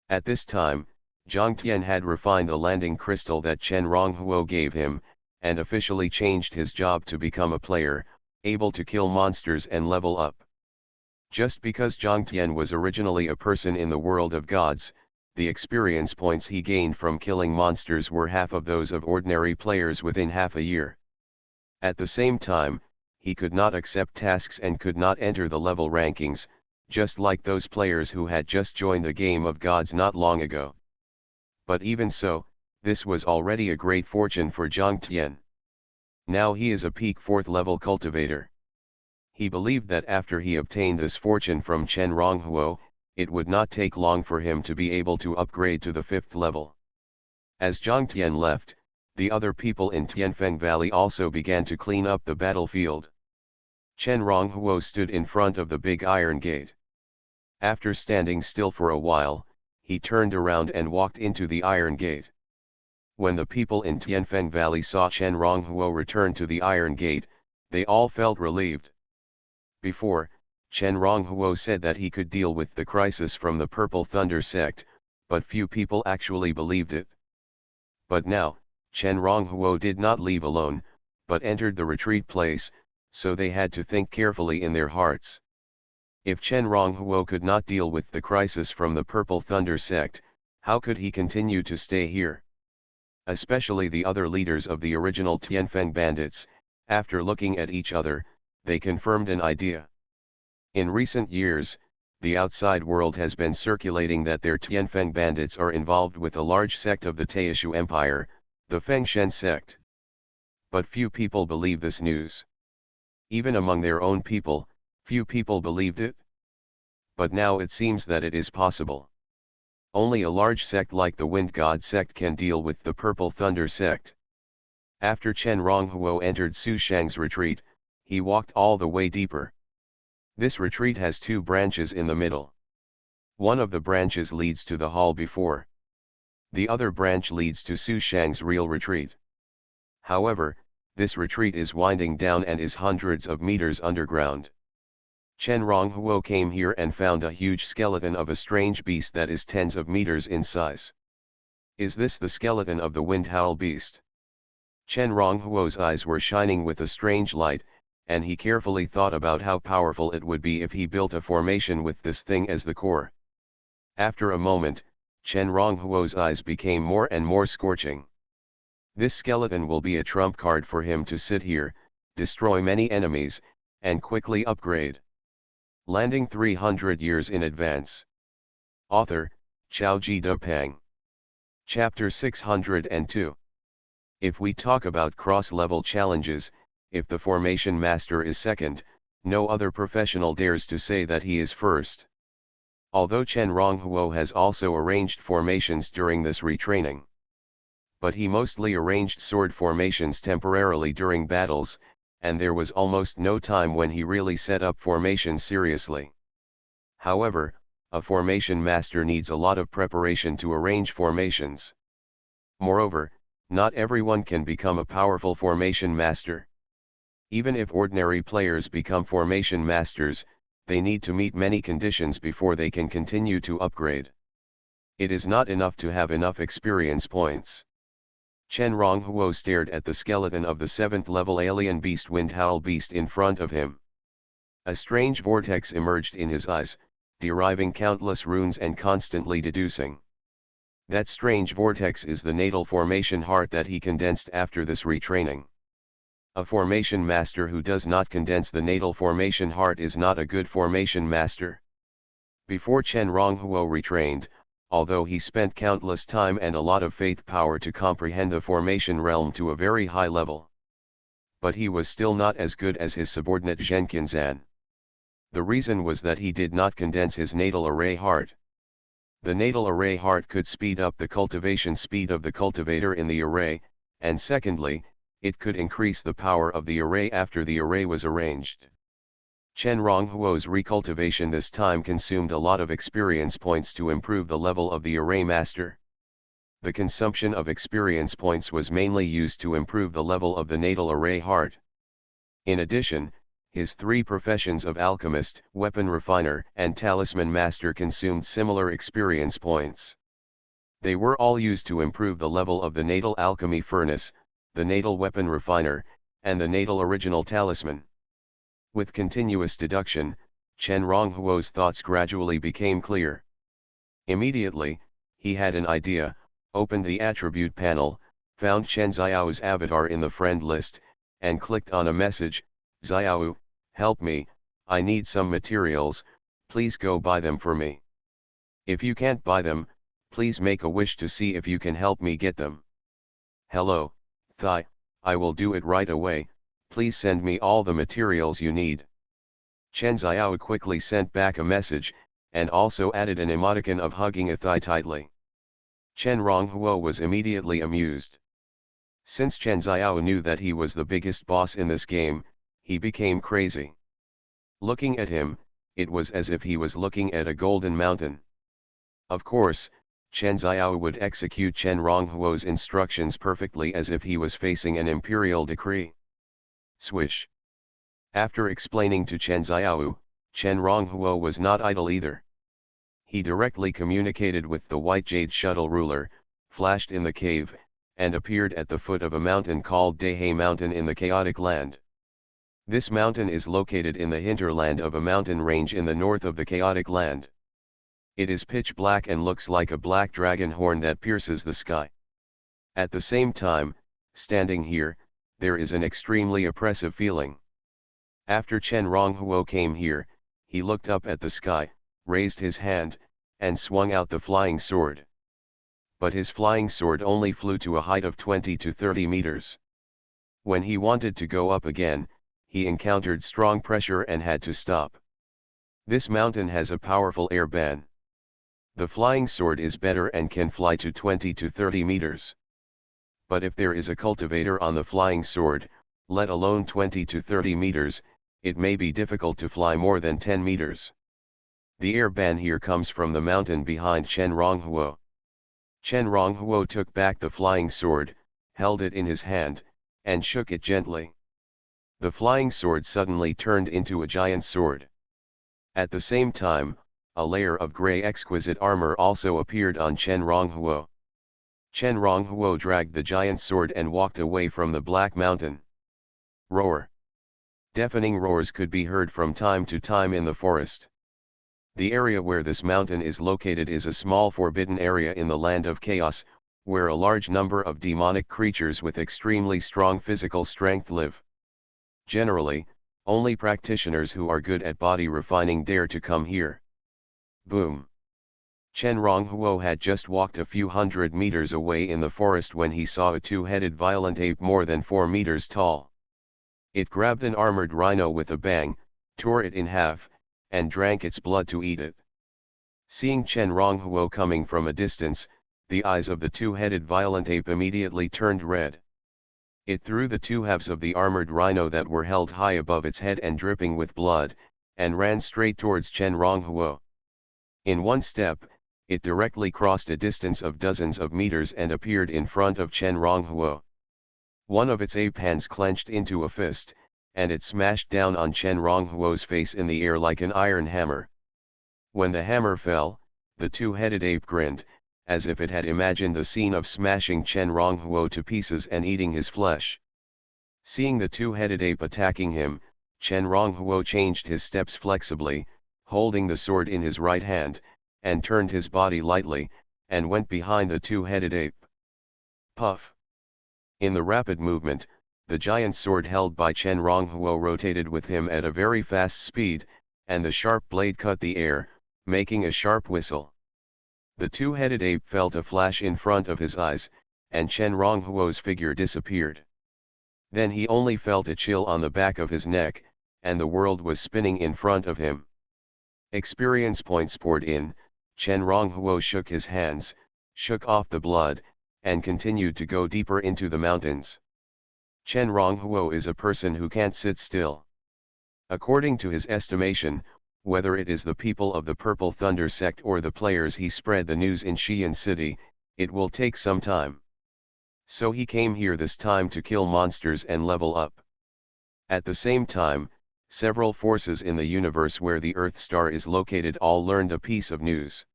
At this time, Zhang Tian had refined the landing crystal that Chen Ronghuo gave him, and officially changed his job to become a player, able to kill monsters and level up. Just because Zhang Tian was originally a person in the world of gods, the experience points he gained from killing monsters were half of those of ordinary players within half a year. At the same time, he could not accept tasks and could not enter the level rankings, just like those players who had just joined the game of gods not long ago. But even so, this was already a great fortune for Zhang Tian. Now he is a peak 4th level cultivator. He believed that after he obtained this fortune from Chen Ronghuo, it would not take long for him to be able to upgrade to the 5th level. As Zhang Tian left, the other people in Tianfeng Valley also began to clean up the battlefield. Chen Ronghuo stood in front of the big iron gate. After standing still for a while, he turned around and walked into the iron gate. When the people in Tianfeng Valley saw Chen Ronghuo return to the iron gate, they all felt relieved. Before, Chen Ronghuo said that he could deal with the crisis from the Purple Thunder sect, but few people actually believed it. But now, Chen Ronghuo did not leave alone, but entered the retreat place, so they had to think carefully in their hearts. If Chen Ronghuo could not deal with the crisis from the Purple Thunder sect, how could he continue to stay here? Especially the other leaders of the original Tianfeng bandits, after looking at each other, they confirmed an idea. In recent years, the outside world has been circulating that their Tianfeng bandits are involved with a large sect of the Taishu Empire, the Fengshen sect. But few people believe this news. Even among their own people, few people believed it. But now it seems that it is possible. Only a large sect like the Wind God sect can deal with the Purple Thunder sect. After Chen Ronghuo entered Su Shang's retreat, he walked all the way deeper. This retreat has 2 branches in the middle. One of the branches leads to the hall before. The other branch leads to Su Shang's real retreat. However, this retreat is winding down and is hundreds of meters underground. Chen Ronghuo came here and found a huge skeleton of a strange beast that is tens of meters in size. Is this the skeleton of the Wind Howl beast? Chen Ronghuo's eyes were shining with a strange light, and he carefully thought about how powerful it would be if he built a formation with this thing as the core. After a moment, Chen Ronghuo's eyes became more and more scorching. This skeleton will be a trump card for him to sit here, destroy many enemies, and quickly upgrade. Landing 300 years in advance. Author, Xiaoji Depeng. Chapter 602. If we talk about cross-level challenges, if the formation master is second, no other professional dares to say that he is first. Although Chen Ronghuo has also arranged formations during this retraining. But he mostly arranged sword formations temporarily during battles, and there was almost no time when he really set up formations seriously. However, a formation master needs a lot of preparation to arrange formations. Moreover, not everyone can become a powerful formation master. Even if ordinary players become formation masters, they need to meet many conditions before they can continue to upgrade. It is not enough to have enough experience points. Chen Ronghuo stared at the skeleton of the 7th level alien beast Windhowl Beast in front of him. A strange vortex emerged in his eyes, deriving countless runes and constantly deducing. That strange vortex is the natal formation heart that he condensed after this retraining. A formation master who does not condense the natal formation heart is not a good formation master. Before Chen Ronghuo retrained, although he spent countless time and a lot of faith power to comprehend the formation realm to a very high level. But he was still not as good as his subordinate Zhenqinzan. The reason was that he did not condense his natal array heart. The natal array heart could speed up the cultivation speed of the cultivator in the array, and secondly, it could increase the power of the array after the array was arranged. Chen Ronghuo's recultivation this time consumed a lot of experience points to improve the level of the array master. The consumption of experience points was mainly used to improve the level of the natal array heart. In addition, his 3 professions of alchemist, weapon refiner, and talisman master consumed similar experience points. They were all used to improve the level of the natal alchemy furnace, the natal weapon refiner, and the natal original talisman. With continuous deduction, Chen Ronghuo's thoughts gradually became clear. Immediately, he had an idea, opened the attribute panel, found Chen Xiao's avatar in the friend list, and clicked on a message, "Xiao, help me, I need some materials, please go buy them for me. If you can't buy them, please make a wish to see if you can help me get them." "Hello, Thai, I will do it right away, please send me all the materials you need." Chen Xiao quickly sent back a message, and also added an emoticon of hugging a thigh tightly. Chen Ronghuo was immediately amused. Since Chen Xiao knew that he was the biggest boss in this game, he became crazy. Looking at him, it was as if he was looking at a golden mountain. Of course, Chen Xiao would execute Chen Ronghuo's instructions perfectly as if he was facing an imperial decree. Swish. After explaining to Chen Xiao, Chen Ronghuo was not idle either. He directly communicated with the white jade shuttle ruler, flashed in the cave, and appeared at the foot of a mountain called Dehe Mountain in the Chaotic Land. This mountain is located in the hinterland of a mountain range in the north of the Chaotic Land. It is pitch black and looks like a black dragon horn that pierces the sky. At the same time, standing here, there is an extremely oppressive feeling. After Chen Ronghuo came here, he looked up at the sky, raised his hand, and swung out the flying sword. But his flying sword only flew to a height of 20 to 30 meters. When he wanted to go up again, he encountered strong pressure and had to stop. This mountain has a powerful air ban. The flying sword is better and can fly to 20 to 30 meters. But if there is a cultivator on the flying sword, let alone 20 to 30 meters, it may be difficult to fly more than 10 meters. The air ban here comes from the mountain behind Chen Ronghuo. Chen Ronghuo took back the flying sword, held it in his hand, and shook it gently. The flying sword suddenly turned into a giant sword. At the same time, a layer of grey exquisite armor also appeared on Chen Ronghuo. Chen Ronghuo dragged the giant sword and walked away from the Black Mountain. Roar. Deafening roars could be heard from time to time in the forest. The area where this mountain is located is a small forbidden area in the Land of Chaos, where a large number of demonic creatures with extremely strong physical strength live. Generally, only practitioners who are good at body refining dare to come here. Boom. Chen Ronghuo had just walked a few hundred meters away in the forest when he saw a two-headed violent ape more than 4 meters tall. It grabbed an armored rhino with a bang, tore it in half, and drank its blood to eat it. Seeing Chen Ronghuo coming from a distance, the eyes of the two-headed violent ape immediately turned red. It threw the two halves of the armored rhino that were held high above its head and dripping with blood, and ran straight towards Chen Ronghuo. In one step, it directly crossed a distance of dozens of meters and appeared in front of Chen Ronghuo. One of its ape hands clenched into a fist, and it smashed down on Chen Ronghuo's face in the air like an iron hammer. When the hammer fell, the two-headed ape grinned, as if it had imagined the scene of smashing Chen Ronghuo to pieces and eating his flesh. Seeing the two-headed ape attacking him, Chen Ronghuo changed his steps flexibly, holding the sword in his right hand, and turned his body lightly, and went behind the two-headed ape. Puff! In the rapid movement, the giant sword held by Chen Ronghuo rotated with him at a very fast speed, and the sharp blade cut the air, making a sharp whistle. The two-headed ape felt a flash in front of his eyes, and Chen Ronghuo's figure disappeared. Then he only felt a chill on the back of his neck, and the world was spinning in front of him. Experience points poured in. Chen Ronghuo shook his hands, shook off the blood, and continued to go deeper into the mountains. Chen Ronghuo is a person who can't sit still. According to his estimation, whether it is the people of the Purple Thunder sect or the players he spread the news in Xi'an City, it will take some time. So he came here this time to kill monsters and level up. At the same time, several forces in the universe where the Earth star is located all learned a piece of news.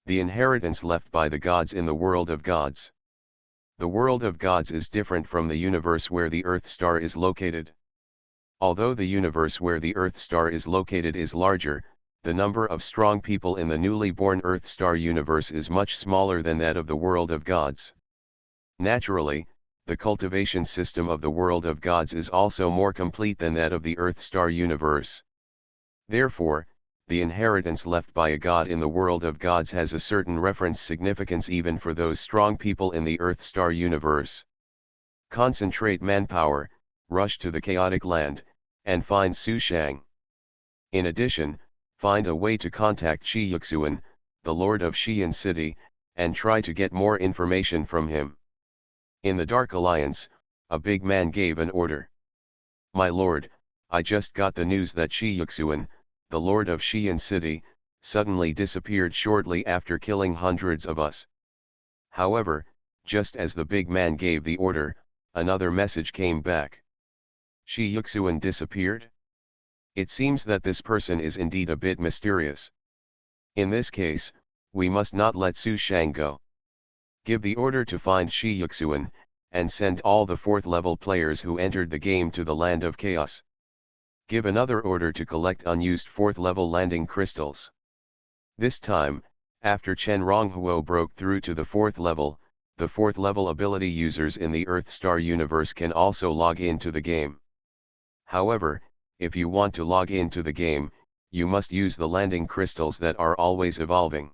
The inheritance left by the gods in the world of gods. The world of gods is different from the universe where the Earth star is located. Although the universe where the Earth star is located is larger, the number of strong people in the newly born Earth star universe is much smaller than that of the world of gods. Naturally, the cultivation system of the world of gods is also more complete than that of the Earth star universe. Therefore, the inheritance left by a god in the world of gods has a certain reference significance even for those strong people in the Earth star universe. Concentrate manpower, rush to the chaotic land, and find Su Shang. In addition, find a way to contact Shi Yuxuan, the lord of Xi'an City, and try to get more information from him. In the Dark Alliance, a big man gave an order. My lord, I just got the news that Shi Yuxuan, the lord of Xi'an City, suddenly disappeared shortly after killing hundreds of us. However, just as the big man gave the order, another message came back. Shi Yuxuan disappeared? It seems that this person is indeed a bit mysterious. In this case, we must not let Su Shang go. Give the order to find Shi Yuxuan, and send all the 4th level players who entered the game to the Land of Chaos. Give another order to collect unused 4th level landing crystals. This time, after Chen Ronghuo broke through to the 4th level, the 4th level ability users in the Earth Star universe can also log into the game. However, if you want to log into the game, you must use the landing crystals that are always evolving.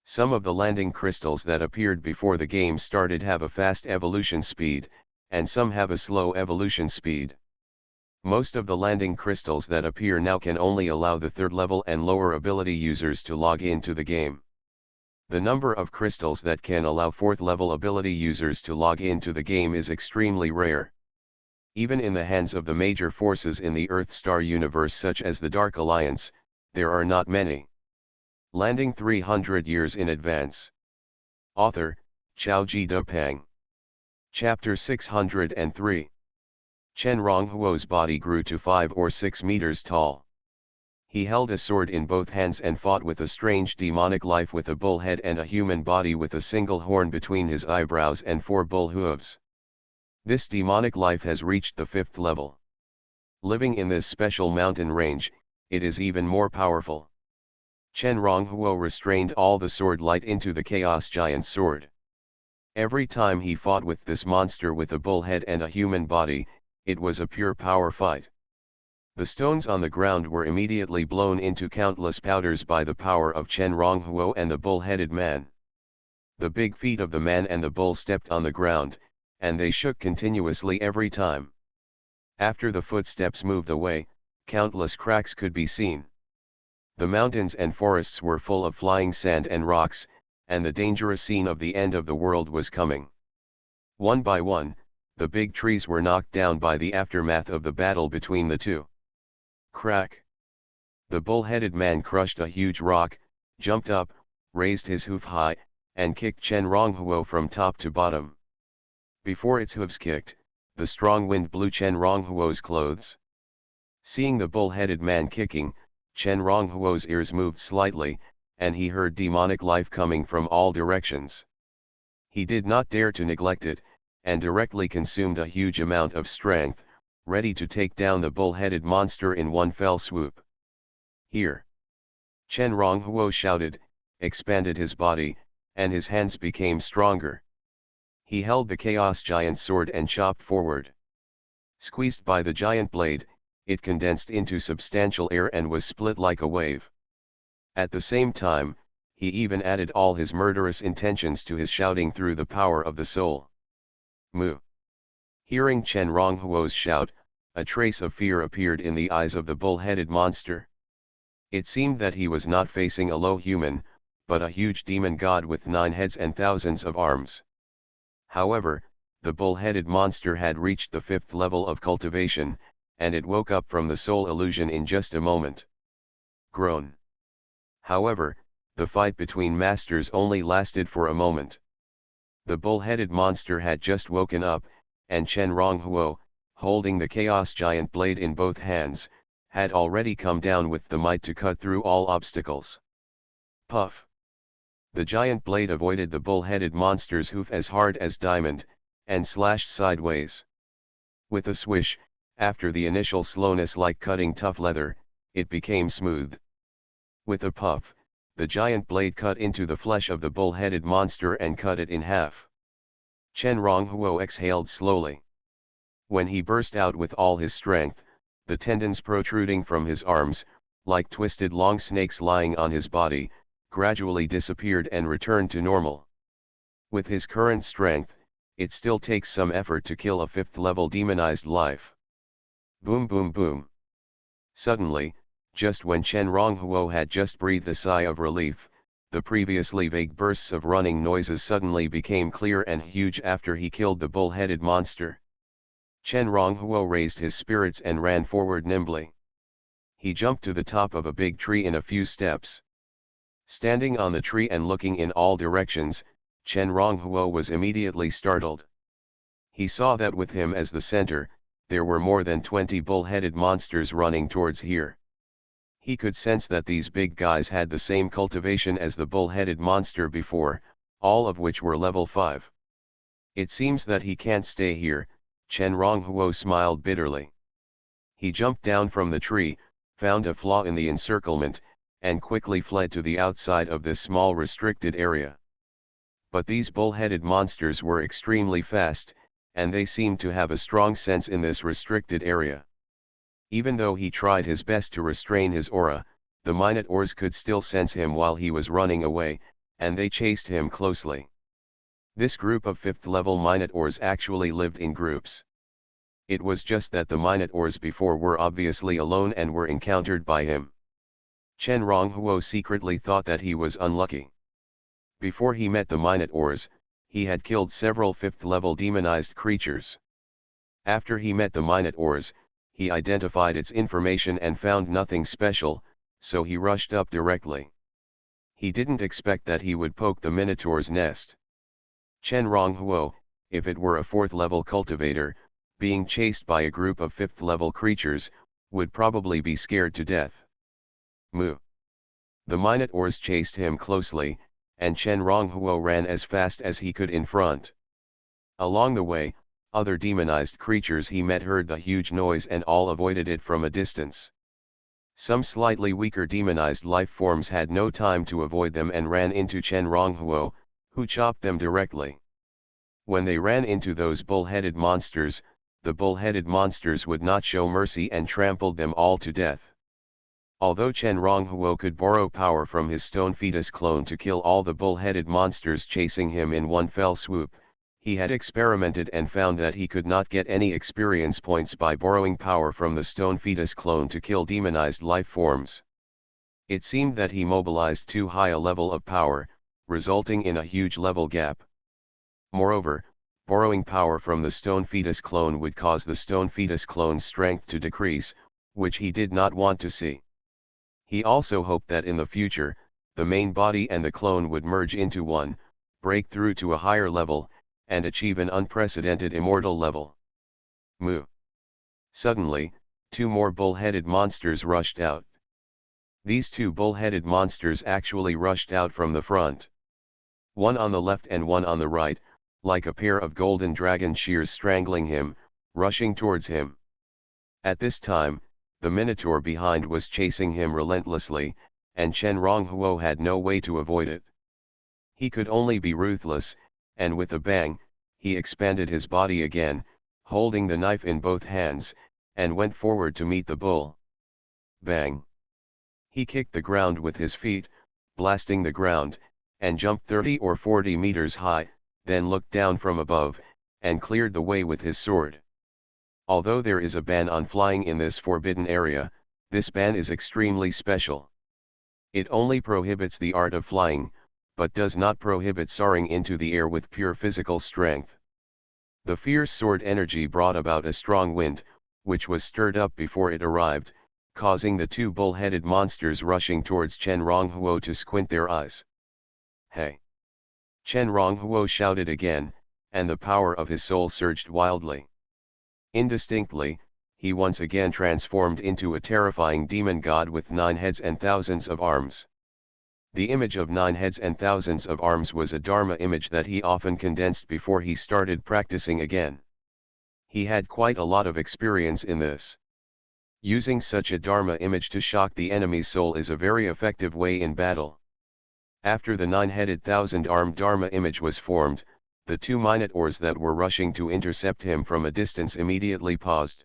Some of the landing crystals that appeared before the game started have a fast evolution speed, and some have a slow evolution speed. Most of the landing crystals that appear now can only allow the 3rd level and lower ability users to log into the game. The number of crystals that can allow 4th level ability users to log into the game is extremely rare. Even in the hands of the major forces in the Earth Star universe such as the Dark Alliance, there are not many. Landing 300 years in advance. Author, Xiaoji Depeng. Chapter 603. Chen Ronghuo's body grew to 5 or 6 meters tall. He held a sword in both hands and fought with a strange demonic life with a bull head and a human body with a single horn between his eyebrows and 4 bull hooves. This demonic life has reached the 5th level. Living in this special mountain range, it is even more powerful. Chen Ronghuo restrained all the sword light into the Chaos Giant sword. Every time he fought with this monster with a bull head and a human body, it was a pure power fight. The stones on the ground were immediately blown into countless powders by the power of Chen Ronghuo and the bull-headed man. The big feet of the man and the bull stepped on the ground, and they shook continuously every time. After the footsteps moved away, countless cracks could be seen. The mountains and forests were full of flying sand and rocks, and the dangerous scene of the end of the world was coming. One by one, the big trees were knocked down by the aftermath of the battle between the two. Crack! The bull-headed man crushed a huge rock, jumped up, raised his hoof high, and kicked Chen Ronghuo from top to bottom. Before its hooves kicked, the strong wind blew Chen Ronghuo's clothes. Seeing the bull-headed man kicking, Chen Ronghuo's ears moved slightly, and he heard demonic life coming from all directions. He did not dare to neglect it, and directly consumed a huge amount of strength, ready to take down the bull-headed monster in one fell swoop. Here! Chen Ronghuo shouted, expanded his body, and his hands became stronger. He held the Chaos Giant sword and chopped forward. Squeezed by the giant blade, it condensed into substantial air and was split like a wave. At the same time, he even added all his murderous intentions to his shouting through the power of the soul. Mu! Hearing Chen Ronghuo's shout, a trace of fear appeared in the eyes of the bull-headed monster. It seemed that he was not facing a low human, but a huge demon god with 9 heads and thousands of arms. However, the bull-headed monster had reached the 5th level of cultivation, and it woke up from the soul illusion in just a moment. Groan. However, the fight between masters only lasted for a moment. The bull-headed monster had just woken up, and Chen Ronghuo, holding the Chaos Giant blade in both hands, had already come down with the might to cut through all obstacles. Puff! The giant blade avoided the bull-headed monster's hoof as hard as diamond, and slashed sideways. With a swish, after the initial slowness like cutting tough leather, it became smooth. With a puff, the giant blade cut into the flesh of the bull-headed monster and cut it in half. Chen Ronghuo exhaled slowly. When he burst out with all his strength, the tendons protruding from his arms, like twisted long snakes lying on his body, gradually disappeared and returned to normal. With his current strength, it still takes some effort to kill a 5th-level demonized life. Boom boom boom. Suddenly, just when Chen Ronghuo had just breathed a sigh of relief, the previously vague bursts of running noises suddenly became clear and huge after he killed the bull-headed monster. Chen Ronghuo raised his spirits and ran forward nimbly. He jumped to the top of a big tree in a few steps. Standing on the tree and looking in all directions, Chen Ronghuo was immediately startled. He saw that with him as the center, there were more than 20 bull-headed monsters running towards here. He could sense that these big guys had the same cultivation as the bull-headed monster before, all of which were level 5. It seems that he can't stay here, Chen Ronghuo smiled bitterly. He jumped down from the tree, found a flaw in the encirclement, and quickly fled to the outside of this small restricted area. But these bull-headed monsters were extremely fast, and they seemed to have a strong sense in this restricted area. Even though he tried his best to restrain his aura, the Minotaurs could still sense him while he was running away, and they chased him closely. This group of 5th-level Minotaurs actually lived in groups. It was just that the Minotaurs before were obviously alone and were encountered by him. Chen Ronghuo secretly thought that he was unlucky. Before he met the Minotaurs, he had killed several 5th-level demonized creatures. After he met the Minotaurs, he identified its information and found nothing special, so he rushed up directly. He didn't expect that he would poke the Minotaur's nest. Chen Ronghuo, if it were a 4th-level cultivator, being chased by a group of 5th-level creatures, would probably be scared to death. Moo. The Minotaurs chased him closely, and Chen Ronghuo ran as fast as he could in front. Along the way, other demonized creatures he met heard the huge noise and all avoided it from a distance. Some slightly weaker demonized life forms had no time to avoid them and ran into Chen Ronghuo, who chopped them directly. When they ran into those bull-headed monsters, the bull-headed monsters would not show mercy and trampled them all to death. Although Chen Ronghuo could borrow power from his stone fetus clone to kill all the bull-headed monsters chasing him in one fell swoop, He had experimented and found that he could not get any experience points by borrowing power from the stone fetus clone to kill demonized life forms. It seemed that he mobilized too high a level of power, resulting in a huge level gap. Moreover, borrowing power from the stone fetus clone would cause the stone fetus clone's strength to decrease, which he did not want to see. He also hoped that in the future, the main body and the clone would merge into one, break through to a higher level, and achieve an unprecedented immortal level. Moo. Suddenly, two more bull-headed monsters rushed out. These two bull-headed monsters actually rushed out from the front. One on the left and one on the right, like a pair of golden dragon shears strangling him, rushing towards him. At this time, the Minotaur behind was chasing him relentlessly, and Chen Ronghuo had no way to avoid it. He could only be ruthless, and with a bang, he expanded his body again, holding the knife in both hands, and went forward to meet the bull. Bang! He kicked the ground with his feet, blasting the ground, and jumped 30 or 40 meters high, then looked down from above, and cleared the way with his sword. Although there is a ban on flying in this forbidden area, this ban is extremely special. It only prohibits the art of flying, but does not prohibit soaring into the air with pure physical strength. The fierce sword energy brought about a strong wind, which was stirred up before it arrived, causing the two bull-headed monsters rushing towards Chen Ronghuo to squint their eyes. Hey! Chen Ronghuo shouted again, and the power of his soul surged wildly. Indistinctly, he once again transformed into a terrifying demon god with 9 heads and thousands of arms. The image of 9 heads and thousands of arms was a Dharma image that he often condensed before he started practicing again. He had quite a lot of experience in this. Using such a Dharma image to shock the enemy's soul is a very effective way in battle. After the 9-headed 1,000-armed Dharma image was formed, the two Minotaurs that were rushing to intercept him from a distance immediately paused.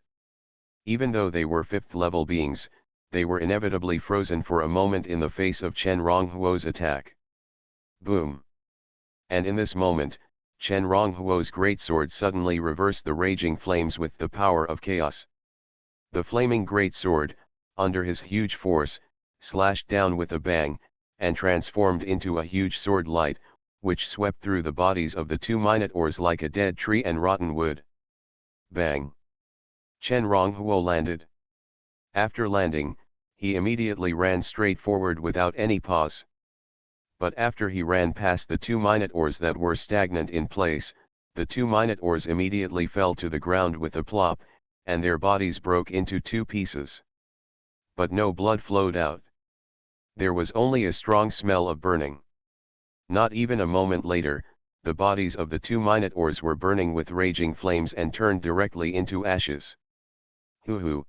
Even though they were 5th-level beings, they were inevitably frozen for a moment in the face of Chen Ronghuo's attack. Boom! And in this moment, Chen Ronghuo's greatsword suddenly reversed the raging flames with the power of chaos. The flaming greatsword, under his huge force, slashed down with a bang, and transformed into a huge sword light, which swept through the bodies of the two Minotaurs like a dead tree and rotten wood. Bang! Chen Ronghuo landed. After landing, he immediately ran straight forward without any pause. But after he ran past the two Minotaurs that were stagnant in place, the two Minotaurs immediately fell to the ground with a plop, and their bodies broke into 2 pieces. But no blood flowed out. There was only a strong smell of burning. Not even a moment later, the bodies of the two Minotaurs were burning with raging flames and turned directly into ashes. Hoo-hoo!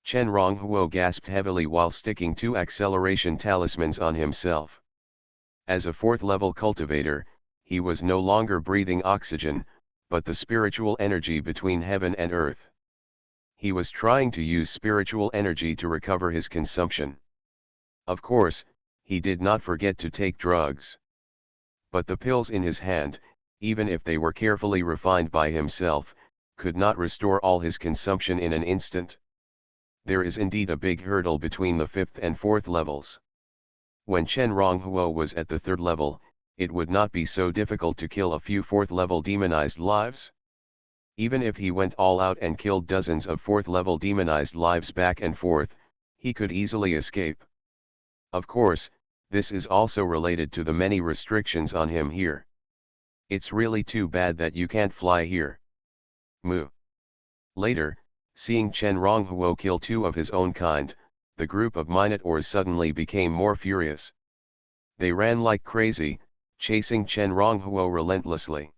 Chen Ronghuo gasped heavily while sticking 2 acceleration talismans on himself. As a 4th-level cultivator, he was no longer breathing oxygen, but the spiritual energy between heaven and earth. He was trying to use spiritual energy to recover his consumption. Of course, he did not forget to take drugs. But the pills in his hand, even if they were carefully refined by himself, could not restore all his consumption in an instant. There is indeed a big hurdle between the 5th and 4th levels. When Chen Ronghuo was at the 3rd level, it would not be so difficult to kill a few 4th-level demonized lives. Even if he went all out and killed dozens of 4th-level demonized lives back and forth, he could easily escape. Of course, this is also related to the many restrictions on him here. It's really too bad that you can't fly here. Moo. Later, seeing Chen Ronghuo kill 2 of his own kind, the group of Minotaurs suddenly became more furious. They ran like crazy, chasing Chen Ronghuo relentlessly.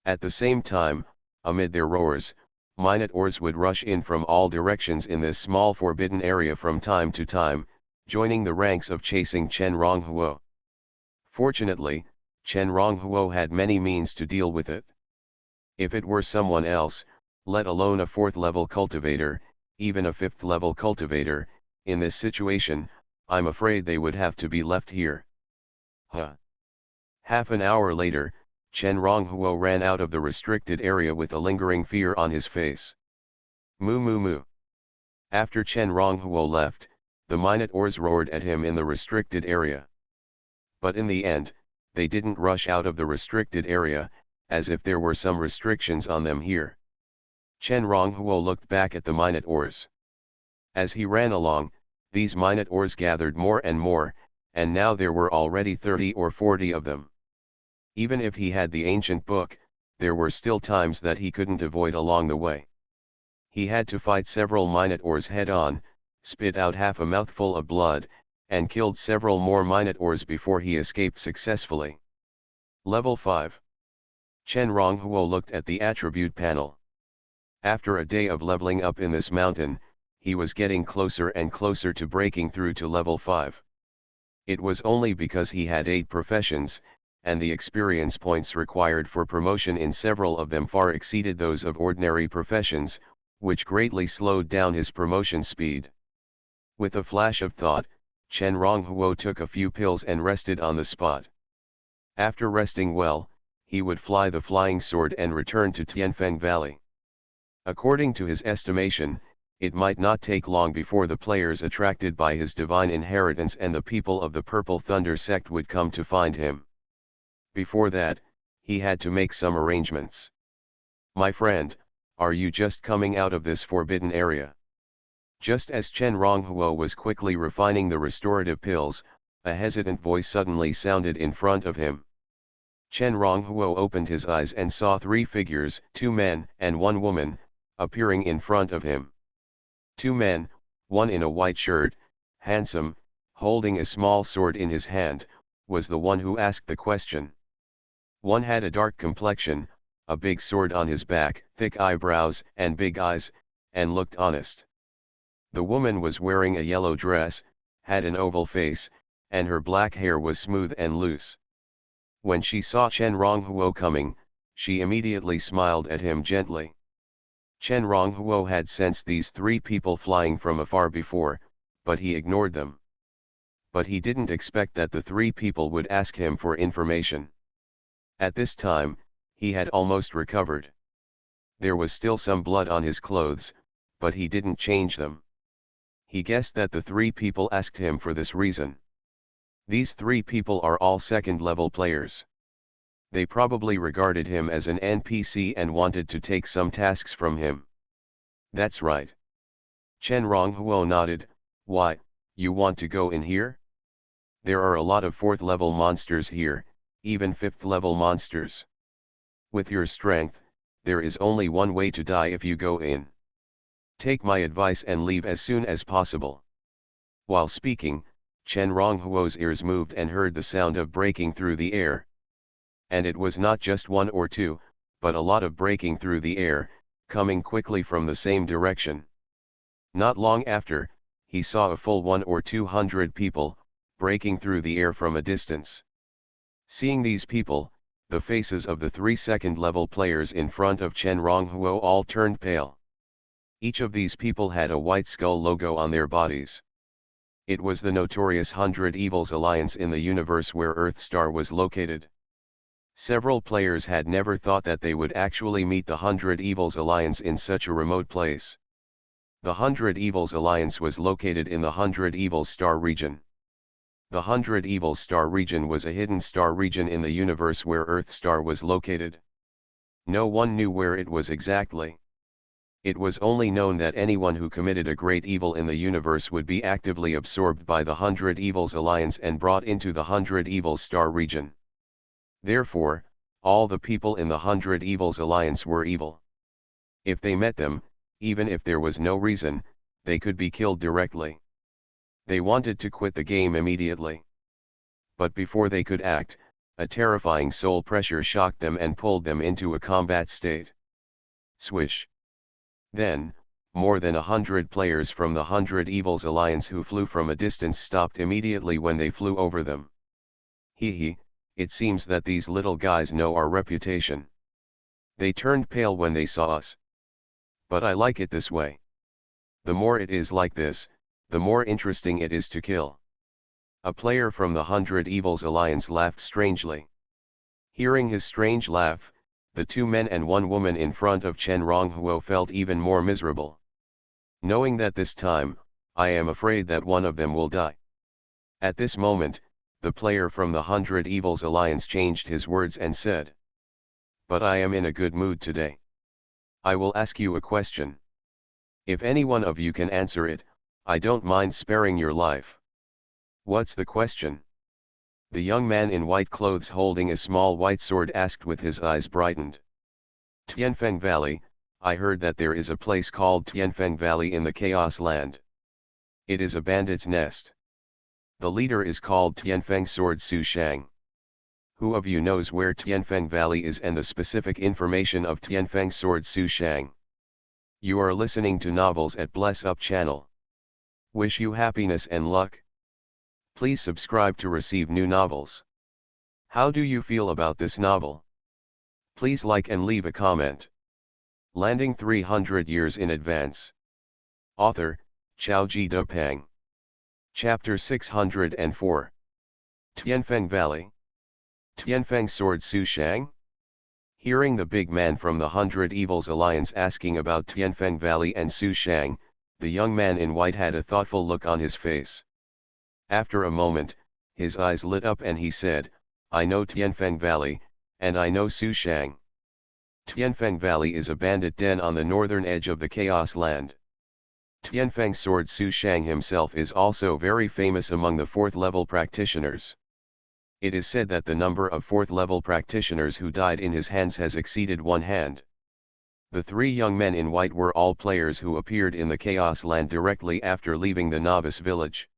At the same time, amid their roars, Minotaurs would rush in from all directions in this small forbidden area from time to time, joining the ranks of chasing Chen Ronghuo. Fortunately, Chen Ronghuo had many means to deal with it. If it were someone else, let alone a 4th-level cultivator, even a 5th-level cultivator, in this situation, I'm afraid they would have to be left here. Half an hour later, Chen Ronghuo ran out of the restricted area with a lingering fear on his face. Moo moo moo. After Chen Ronghuo left, the Minotaurs roared at him in the restricted area. But in the end, they didn't rush out of the restricted area, as if there were some restrictions on them here. Chen Ronghuo looked back at the Minotaurs. As he ran along, these Minotaurs gathered more and more, and now there were already 30 or 40 of them. Even if he had the ancient book, there were still times that he couldn't avoid along the way. He had to fight several Minotaurs head-on, spit out half a mouthful of blood, and killed several more Minotaurs before he escaped successfully. Level 5. Chen Ronghuo looked at the attribute panel. After a day of leveling up in this mountain, he was getting closer and closer to breaking through to level 5. It was only because he had 8 professions, and the experience points required for promotion in several of them far exceeded those of ordinary professions, which greatly slowed down his promotion speed. With a flash of thought, Chen Ronghuo took a few pills and rested on the spot. After resting well, he would fly the flying sword and return to Tianfeng Valley. According to his estimation, it might not take long before the players attracted by his divine inheritance and the people of the Purple Thunder sect would come to find him. Before that, he had to make some arrangements. My friend, are you just coming out of this forbidden area? Just as Chen Ronghuo was quickly refining the restorative pills, a hesitant voice suddenly sounded in front of him. Chen Ronghuo opened his eyes and saw 3 figures, 2 men and 1 woman, appearing in front of him. 2 men, one in a white shirt, handsome, holding a small sword in his hand, was the one who asked the question. One had a dark complexion, a big sword on his back, thick eyebrows and big eyes, and looked honest. The woman was wearing a yellow dress, had an oval face, and her black hair was smooth and loose. When she saw Chen Ronghuo coming, she immediately smiled at him gently. Chen Ronghuo had sensed these 3 people flying from afar before, but he ignored them. But he didn't expect that the 3 people would ask him for information. At this time, he had almost recovered. There was still some blood on his clothes, but he didn't change them. He guessed that the 3 people asked him for this reason. These 3 people are all second-level players. They probably regarded him as an NPC and wanted to take some tasks from him. That's right. Chen Ronghuo nodded. Why, you want to go in here? There are a lot of 4th-level monsters here, even 5th-level monsters. With your strength, there is only one way to die if you go in. Take my advice and leave as soon as possible. While speaking, Chen Ronghuo's ears moved and heard the sound of breaking through the air. And it was not just 1 or 2, but a lot of breaking through the air, coming quickly from the same direction. Not long after, he saw a full 100 or 200 people, breaking through the air from a distance. Seeing these people, the faces of the 3 second-level players in front of Chen Ronghuo all turned pale. Each of these people had a white skull logo on their bodies. It was the notorious 100 Evils Alliance in the universe where Earthstar was located. Several players had never thought that they would actually meet the 100 Evils Alliance in such a remote place. The 100 Evils Alliance was located in the 100 Evils Star region. The 100 Evils Star region was a hidden star region in the universe where Earthstar was located. No one knew where it was exactly. It was only known that anyone who committed a great evil in the universe would be actively absorbed by the 100 Evils Alliance and brought into the 100 Evils Star region. Therefore, all the people in the 100 Evils Alliance were evil. If they met them, even if there was no reason, they could be killed directly. They wanted to quit the game immediately. But before they could act, a terrifying soul pressure shocked them and pulled them into a combat state. Swish. Then, more than 100 players from the 100 Evils Alliance who flew from a distance stopped immediately when they flew over them. Hee, it seems that these little guys know our reputation. They turned pale when they saw us. But I like it this way. The more it is like this, the more interesting it is to kill. A player from the 100 Evils Alliance laughed strangely. Hearing his strange laugh, the two men and one woman in front of Chen Ronghuo felt even more miserable. Knowing that this time, I am afraid that one of them will die. At this moment, the player from the 100 Evils Alliance changed his words and said, "But I am in a good mood today. I will ask you a question. If any one of you can answer it, I don't mind sparing your life." "What's the question?" The young man in white clothes holding a small white sword asked with his eyes brightened. "Tianfeng Valley, I heard that there is a place called Tianfeng Valley in the Chaos Land. It is a bandit's nest. The leader is called Tianfeng Sword Su Shang. Who of you knows where Tianfeng Valley is and the specific information of Tianfeng Sword Su Shang?" You are listening to Novels at Bless Up channel. Wish you happiness and luck. Please subscribe to receive new novels. How do you feel about this novel? Please like and leave a comment. Landing 300 years in advance. Author, Xiaoji Depeng. Chapter 604. Tianfeng Valley. Tianfeng Sword Su Shang? Hearing the big man from the 100 Evils Alliance asking about Tianfeng Valley and Su Shang, the young man in white had a thoughtful look on his face. After a moment, his eyes lit up and he said, "I know Tianfeng Valley, and I know Su Shang. Tianfeng Valley is a bandit den on the northern edge of the Chaos Land. Tianfeng Sword Su Shang himself is also very famous among the 4th level practitioners. It is said that the number of 4th level practitioners who died in his hands has exceeded 1 hand." The three young men in white were all players who appeared in the Chaos Land directly after leaving the novice village.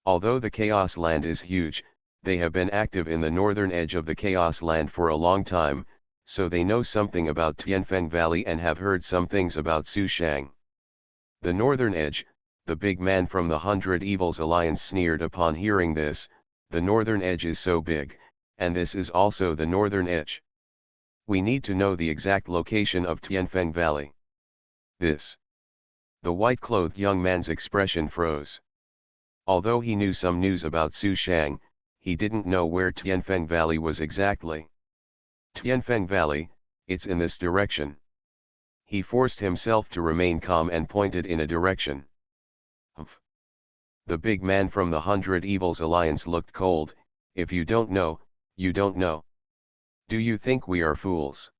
Although the Chaos Land is huge, they have been active in the northern edge of the Chaos Land for a long time, so they know something about Tianfeng Valley and have heard some things about Su Shang. The northern edge, the big man from the 100 Evils Alliance sneered upon hearing this. The northern edge is so big, and this is also the northern edge. We need to know the exact location of Tianfeng Valley. This. The white-clothed young man's expression froze. Although he knew some news about Su Shang, he didn't know where Tianfeng Valley was exactly. Tianfeng Valley, it's in this direction. He forced himself to remain calm and pointed in a direction. Humph. The big man from the 100 Evils Alliance looked cold. "If you don't know, you don't know. Do you think we are fools?"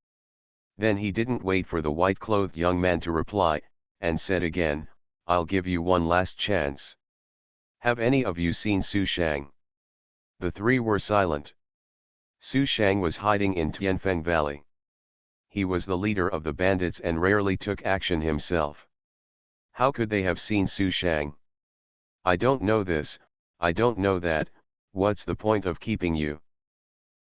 Then he didn't wait for the white-clothed young man to reply, and said again, "I'll give you one last chance. Have any of you seen Su Shang?" The three were silent. Su Shang was hiding in Tianfeng Valley. He was the leader of the bandits and rarely took action himself. How could they have seen Su Shang? "I don't know this, I don't know that, what's the point of keeping you?"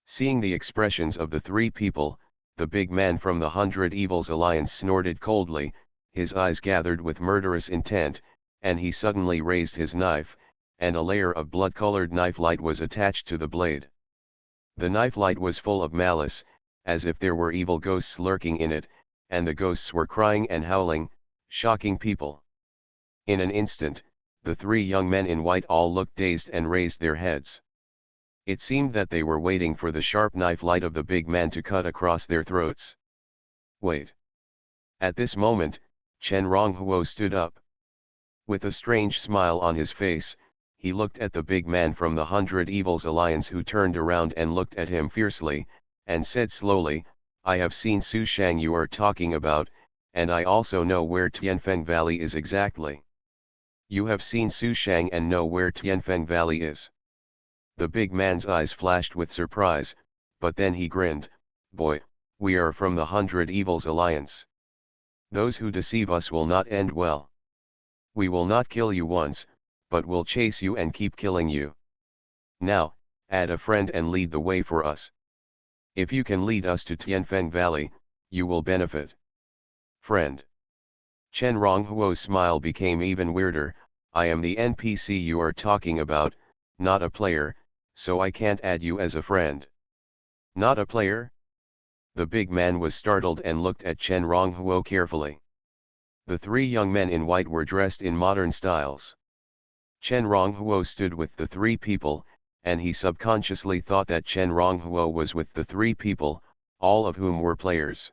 Seeing the expressions of the three people, the big man from the 100 Evils Alliance snorted coldly, his eyes gathered with murderous intent, and he suddenly raised his knife, and a layer of blood-colored knife light was attached to the blade. The knife light was full of malice, as if there were evil ghosts lurking in it, and the ghosts were crying and howling, shocking people. In an instant, the three young men in white all looked dazed and raised their heads. It seemed that they were waiting for the sharp knife light of the big man to cut across their throats. "Wait." At this moment, Chen Ronghuo stood up. With a strange smile on his face, he looked at the big man from the 100 Evils Alliance who turned around and looked at him fiercely, and said slowly, "I have seen Su Shang you are talking about, and I also know where Tianfeng Valley is exactly." "You have seen Su Shang and know where Tianfeng Valley is?" The big man's eyes flashed with surprise, but then he grinned, "Boy, we are from the 100 Evils Alliance. Those who deceive us will not end well. We will not kill you once, but will chase you and keep killing you. Now, add a friend and lead the way for us. If you can lead us to Tianfeng Valley, you will benefit." "Friend." Chen Ronghuo's smile became even weirder. "I am the NPC you are talking about, not a player, so I can't add you as a friend." "Not a player?" The big man was startled and looked at Chen Ronghuo carefully. The three young men in white were dressed in modern styles. Chen Ronghuo stood with the three people, and he subconsciously thought that Chen Ronghuo was with the three people, all of whom were players.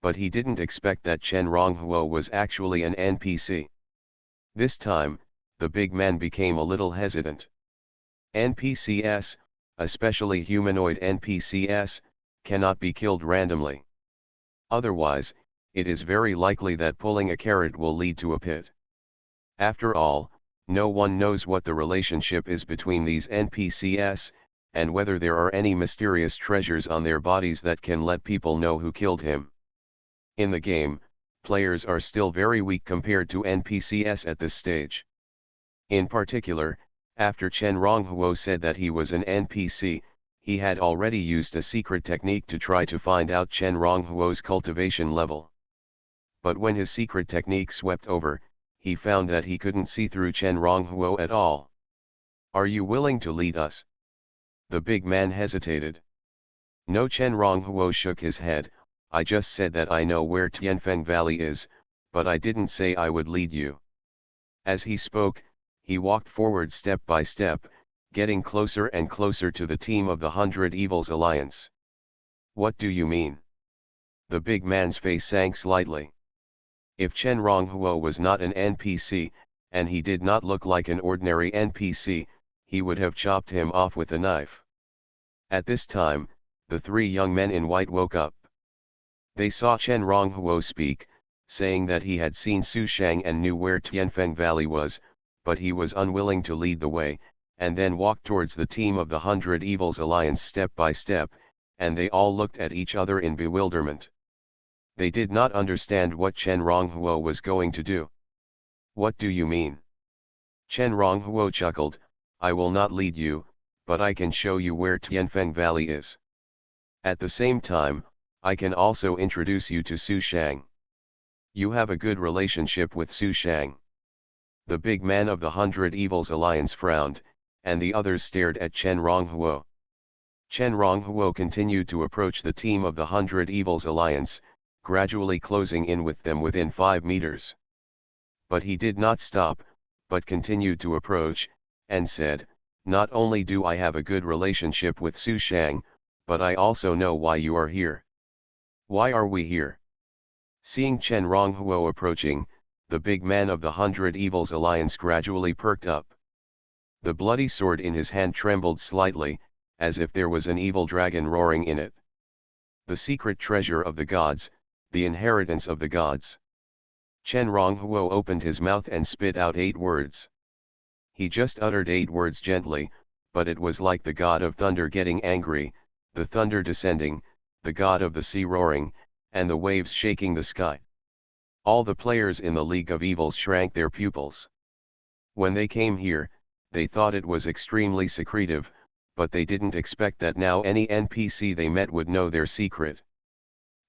But he didn't expect that Chen Ronghuo was actually an NPC. This time, the big man became a little hesitant. NPCs, especially humanoid NPCs, cannot be killed randomly. Otherwise, it is very likely that pulling a carrot will lead to a pit. After all, no one knows what the relationship is between these NPCs, and whether there are any mysterious treasures on their bodies that can let people know who killed him. In the game, players are still very weak compared to NPCs at this stage. In particular, after Chen Ronghuo said that he was an NPC, he had already used a secret technique to try to find out Chen Ronghuo's cultivation level. But when his secret technique swept over, he found that he couldn't see through Chen Ronghuo at all. "Are you willing to lead us?" The big man hesitated. No, Chen Ronghuo shook his head. "I just said that I know where Tianfeng Valley is, but I didn't say I would lead you." As he spoke, he walked forward step by step, getting closer and closer to the team of the 100 Evils Alliance. "What do you mean?" The big man's face sank slightly. If Chen Ronghuo was not an NPC, and he did not look like an ordinary NPC, he would have chopped him off with a knife. At this time, the three young men in white woke up. They saw Chen Ronghuo speak, saying that he had seen Su Shang and knew where Tianfeng Valley was, but he was unwilling to lead the way, and then walked towards the team of the 100 Evils Alliance step by step, and they all looked at each other in bewilderment. They did not understand what Chen Ronghuo was going to do. "What do you mean?" Chen Ronghuo chuckled. "I will not lead you, but I can show you where Tianfeng Valley is. At the same time, I can also introduce you to Su Shang. You have a good relationship with Su Shang." The big man of the 100 Evils Alliance frowned, and the others stared at Chen Ronghuo. Chen Ronghuo continued to approach the team of the 100 Evils Alliance, gradually closing in with them within 5 meters. But he did not stop, but continued to approach, and said, "Not only do I have a good relationship with Su Shang, but I also know why you are here." "Why are we here?" Seeing Chen Ronghuo approaching, the big man of the 100 Evils Alliance gradually perked up. The bloody sword in his hand trembled slightly, as if there was an evil dragon roaring in it. "The secret treasure of the gods, the inheritance of the gods." Chen Ronghuo opened his mouth and spit out 8 words. He just uttered 8 words gently, but it was like the god of thunder getting angry, the thunder descending, the god of the sea roaring, and the waves shaking the sky. All the players in the League of Evils shrank their pupils. When they came here, they thought it was extremely secretive, but they didn't expect that now any NPC they met would know their secret.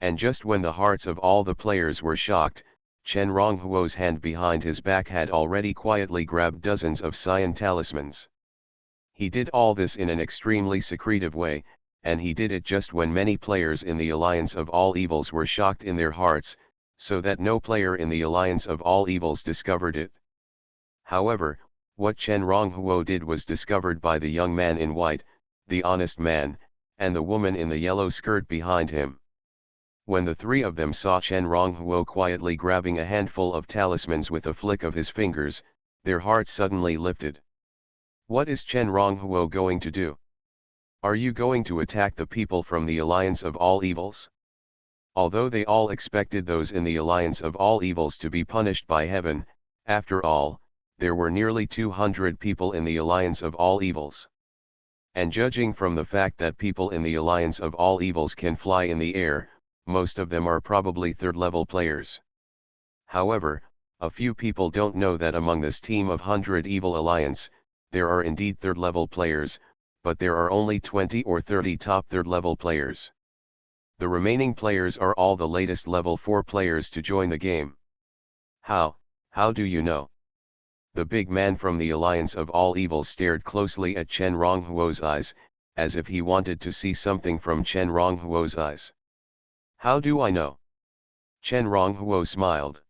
And just when the hearts of all the players were shocked, Chen Ronghuo's hand behind his back had already quietly grabbed dozens of cyan talismans. He did all this in an extremely secretive way, and he did it just when many players in the Alliance of All Evils were shocked in their hearts, so that no player in the Alliance of All Evils discovered it. However, what Chen Ronghuo did was discovered by the young man in white, the honest man, and the woman in the yellow skirt behind him. When the three of them saw Chen Ronghuo quietly grabbing a handful of talismans with a flick of his fingers, their hearts suddenly lifted. What is Chen Ronghuo going to do? Are you going to attack the people from the Alliance of All Evils? Although they all expected those in the Alliance of All Evils to be punished by heaven, after all, there were nearly 200 people in the Alliance of All Evils. And judging from the fact that people in the Alliance of All Evils can fly in the air, most of them are probably third-level players. However, a few people don't know that among this team of 100 Evil Alliance, there are indeed third-level players, but there are only 20 or 30 top third-level players. The remaining players are all the latest level 4 players to join the game. How do you know? The big man from the Alliance of All Evils stared closely at Chen Ronghuo's eyes, as if he wanted to see something from Chen Ronghuo's eyes. How do I know? Chen Ronghuo smiled.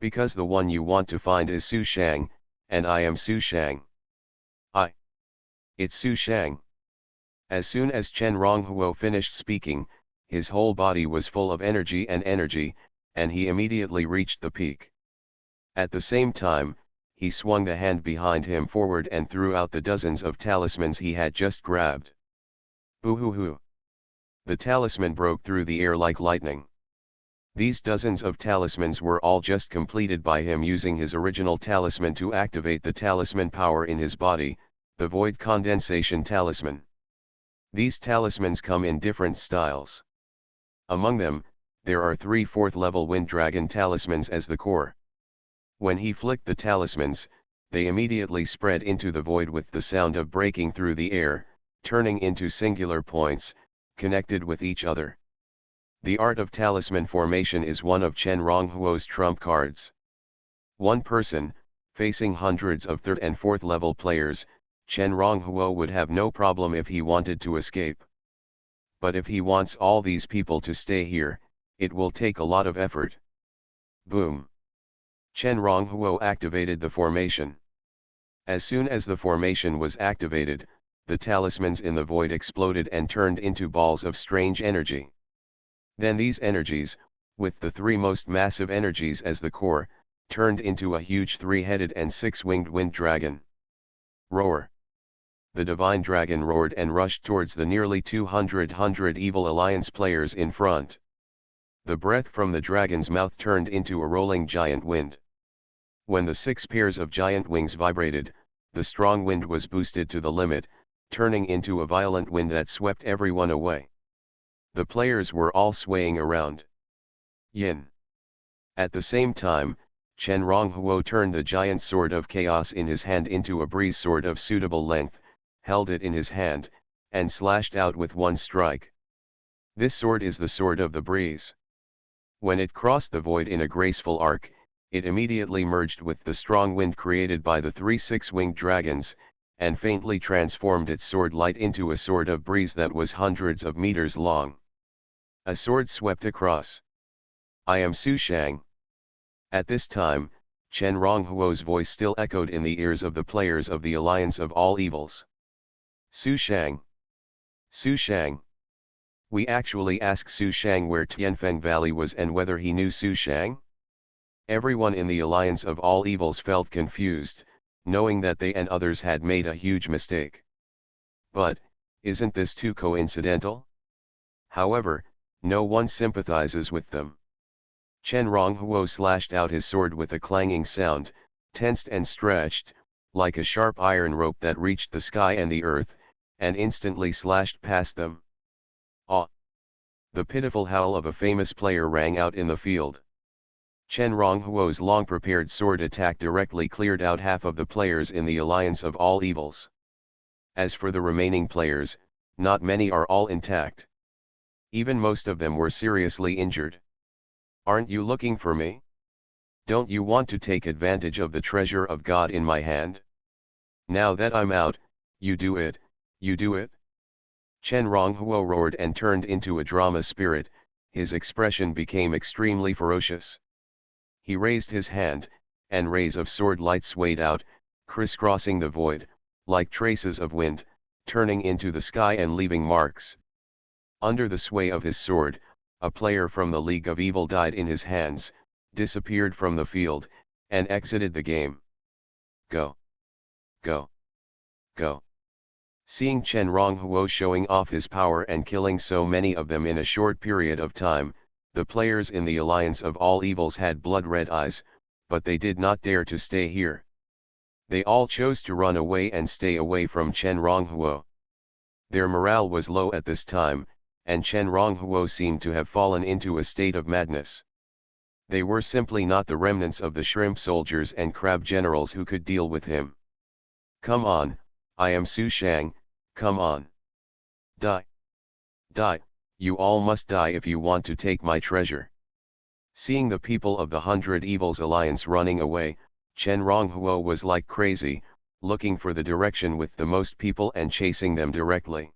Because the one you want to find is Su Shang, and I am Su Shang. It's Su Shang. As soon as Chen Ronghuo finished speaking, his whole body was full of energy, and he immediately reached the peak. At the same time, he swung the hand behind him forward and threw out the dozens of talismans he had just grabbed. Boo-hoo-hoo! The talisman broke through the air like lightning. These dozens of talismans were all just completed by him using his original talisman to activate the talisman power in his body, the Void Condensation Talisman. These talismans come in different styles. Among them, there are 3 4th-level Wind Dragon talismans as the core. When he flicked the talismans, they immediately spread into the void with the sound of breaking through the air, turning into singular points, connected with each other. The art of talisman formation is one of Chen Ronghuo's trump cards. One person, facing hundreds of 3rd and 4th level players, Chen Ronghuo would have no problem if he wanted to escape. But if he wants all these people to stay here, it will take a lot of effort. Boom! Chen Ronghuo activated the formation. As soon as the formation was activated, the talismans in the void exploded and turned into balls of strange energy. Then these energies, with the 3 most massive energies as the core, turned into a huge 3-headed and 6-winged wind dragon. Roar! The divine dragon roared and rushed towards the nearly 200 evil alliance players in front. The breath from the dragon's mouth turned into a rolling giant wind. When the 6 pairs of giant wings vibrated, the strong wind was boosted to the limit, turning into a violent wind that swept everyone away. The players were all swaying around. Yin. At the same time, Chen Ronghuo turned the giant sword of chaos in his hand into a breeze sword of suitable length, held it in his hand, and slashed out with one strike. This sword is the sword of the breeze. When it crossed the void in a graceful arc, it immediately merged with the strong wind created by the 3 6-winged dragons, and faintly transformed its sword light into a sword of breeze that was hundreds of meters long. A sword swept across. I am Su Shang. At this time, Chen Ronghuo's voice still echoed in the ears of the players of the Alliance of All Evils. Su Shang. Su Shang. We actually asked Su Shang where Tianfeng Valley was and whether he knew Su Shang. Everyone in the Alliance of All Evils felt confused, knowing that they and others had made a huge mistake. But, isn't this too coincidental? However, no one sympathizes with them. Chen Ronghuo slashed out his sword with a clanging sound, tensed and stretched, like a sharp iron rope that reached the sky and the earth, and instantly slashed past them. Ah! The pitiful howl of a famous player rang out in the field. Chen Ronghuo's long-prepared sword attack directly cleared out half of the players in the Alliance of All Evils. As for the remaining players, not many are all intact. Even most of them were seriously injured. Aren't you looking for me? Don't you want to take advantage of the treasure of God in my hand? Now that I'm out, you do it, you do it. Chen Ronghuo roared and turned into a drama spirit, his expression became extremely ferocious. He raised his hand, and rays of sword light swayed out, crisscrossing the void, like traces of wind, turning into the sky and leaving marks. Under the sway of his sword, a player from the League of Evil died in his hands, disappeared from the field, and exited the game. Go! Go! Go! Seeing Chen Ronghuo showing off his power and killing so many of them in a short period of time, the players in the Alliance of All Evils had blood-red eyes, but they did not dare to stay here. They all chose to run away and stay away from Chen Ronghuo. Their morale was low at this time, and Chen Ronghuo seemed to have fallen into a state of madness. They were simply not the remnants of the shrimp soldiers and crab generals who could deal with him. Come on, I am Su Shang, come on. Die. Die, you all must die if you want to take my treasure. Seeing the people of the 100 Evils Alliance running away, Chen Ronghuo was like crazy, looking for the direction with the most people and chasing them directly.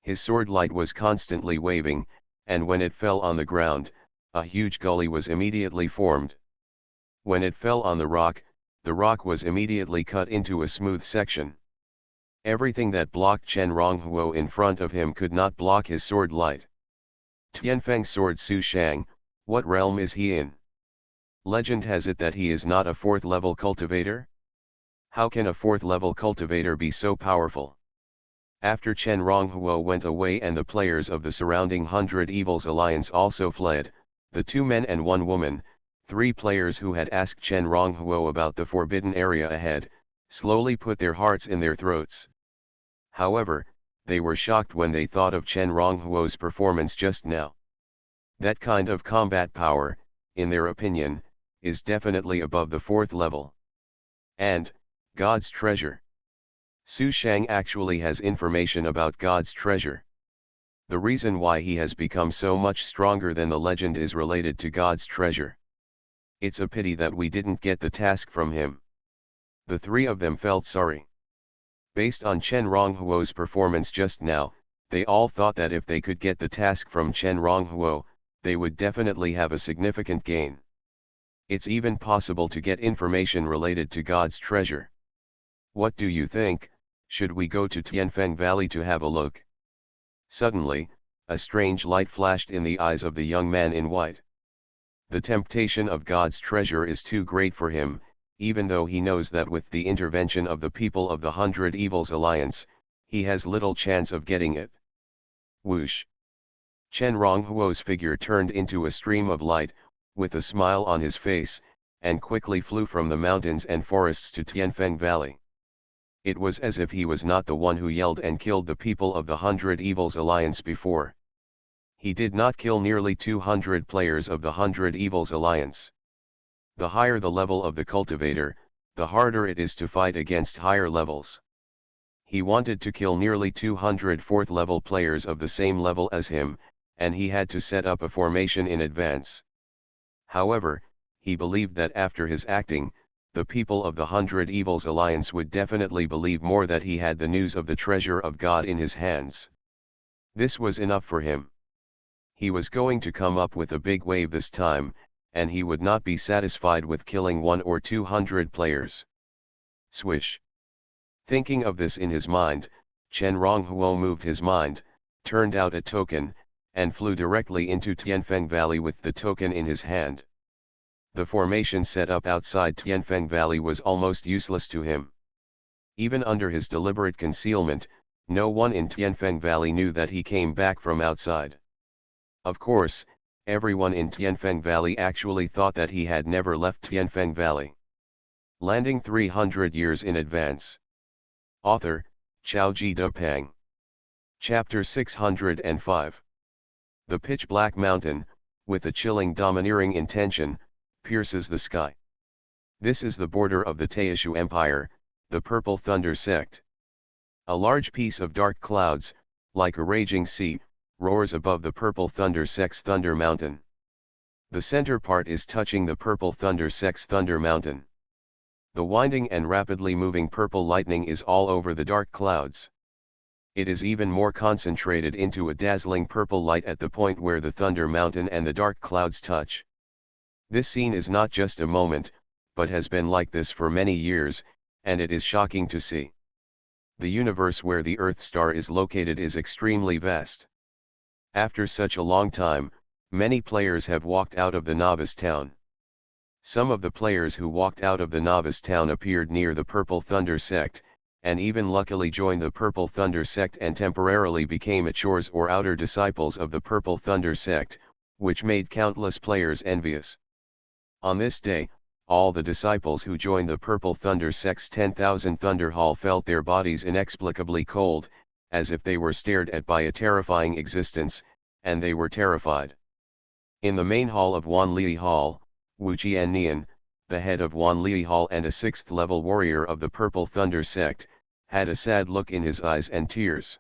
His sword light was constantly waving, and when it fell on the ground, a huge gully was immediately formed. When it fell on the rock was immediately cut into a smooth section. Everything that blocked Chen Ronghuo in front of him could not block his sword light. Tianfeng's sword Su Shang, what realm is he in? Legend has it that he is not a 4th level cultivator? How can a 4th level cultivator be so powerful? After Chen Ronghuo went away and the players of the surrounding 100 Evils Alliance also fled, the 2 men and 1 woman, 3 players who had asked Chen Ronghuo about the forbidden area ahead, slowly put their hearts in their throats. However, they were shocked when they thought of Chen Ronghuo's performance just now. That kind of combat power, in their opinion, is definitely above the 4th level. And, God's treasure. Su Shang actually has information about God's treasure. The reason why he has become so much stronger than the legend is related to God's treasure. It's a pity that we didn't get the task from him. The 3 of them felt sorry. Based on Chen Ronghuo's performance just now, they all thought that if they could get the task from Chen Ronghuo, they would definitely have a significant gain. It's even possible to get information related to God's treasure. What do you think? Should we go to Tianfeng Valley to have a look? Suddenly, a strange light flashed in the eyes of the young man in white. The temptation of God's treasure is too great for him, even though he knows that with the intervention of the people of the 100 Evils Alliance, he has little chance of getting it. Whoosh! Chen Ronghuo's figure turned into a stream of light, with a smile on his face, and quickly flew from the mountains and forests to Tianfeng Valley. It was as if he was not the one who yelled and killed the people of the 100 Evils Alliance before. He did not kill nearly 200 players of the 100 Evils Alliance. The higher the level of the cultivator, the harder it is to fight against higher levels. He wanted to kill nearly 200 4th level players of the same level as him, and he had to set up a formation in advance. However, he believed that after his acting, the people of the 100 Evils Alliance would definitely believe more that he had the news of the treasure of God in his hands. This was enough for him. He was going to come up with a big wave this time, and he would not be satisfied with killing 1 or 200 players. Swish! Thinking of this in his mind, Chen Ronghuo moved his mind, turned out a token, and flew directly into Tianfeng Valley with the token in his hand. The formation set up outside Tianfeng Valley was almost useless to him. Even under his deliberate concealment, no one in Tianfeng Valley knew that he came back from outside. Of course, everyone in Tianfeng Valley actually thought that he had never left Tianfeng Valley. Landing 300 years in advance. Author, Xiaoji Depeng. Chapter 605. The pitch-black mountain, with a chilling domineering intention, pierces the sky. This is the border of the Taishu Empire, the Purple Thunder sect. A large piece of dark clouds, like a raging sea, roars above the Purple Thunder sect's Thunder Mountain. The center part is touching the Purple Thunder sect's Thunder Mountain. The winding and rapidly moving purple lightning is all over the dark clouds. It is even more concentrated into a dazzling purple light at the point where the Thunder Mountain and the dark clouds touch. This scene is not just a moment, but has been like this for many years, and it is shocking to see. The universe where the Earth star is located is extremely vast. After such a long time, many players have walked out of the novice town. Some of the players who walked out of the novice town appeared near the Purple Thunder sect, and even luckily joined the Purple Thunder sect and temporarily became achors or outer disciples of the Purple Thunder sect, which made countless players envious. On this day, all the disciples who joined the Purple Thunder sect's 10,000 Thunder Hall felt their bodies inexplicably cold, as if they were stared at by a terrifying existence, and they were terrified. In the main hall of Wanli Hall, Wu Jiannian, the head of Wanli Hall and a 6th-level warrior of the Purple Thunder sect, had a sad look in his eyes and tears.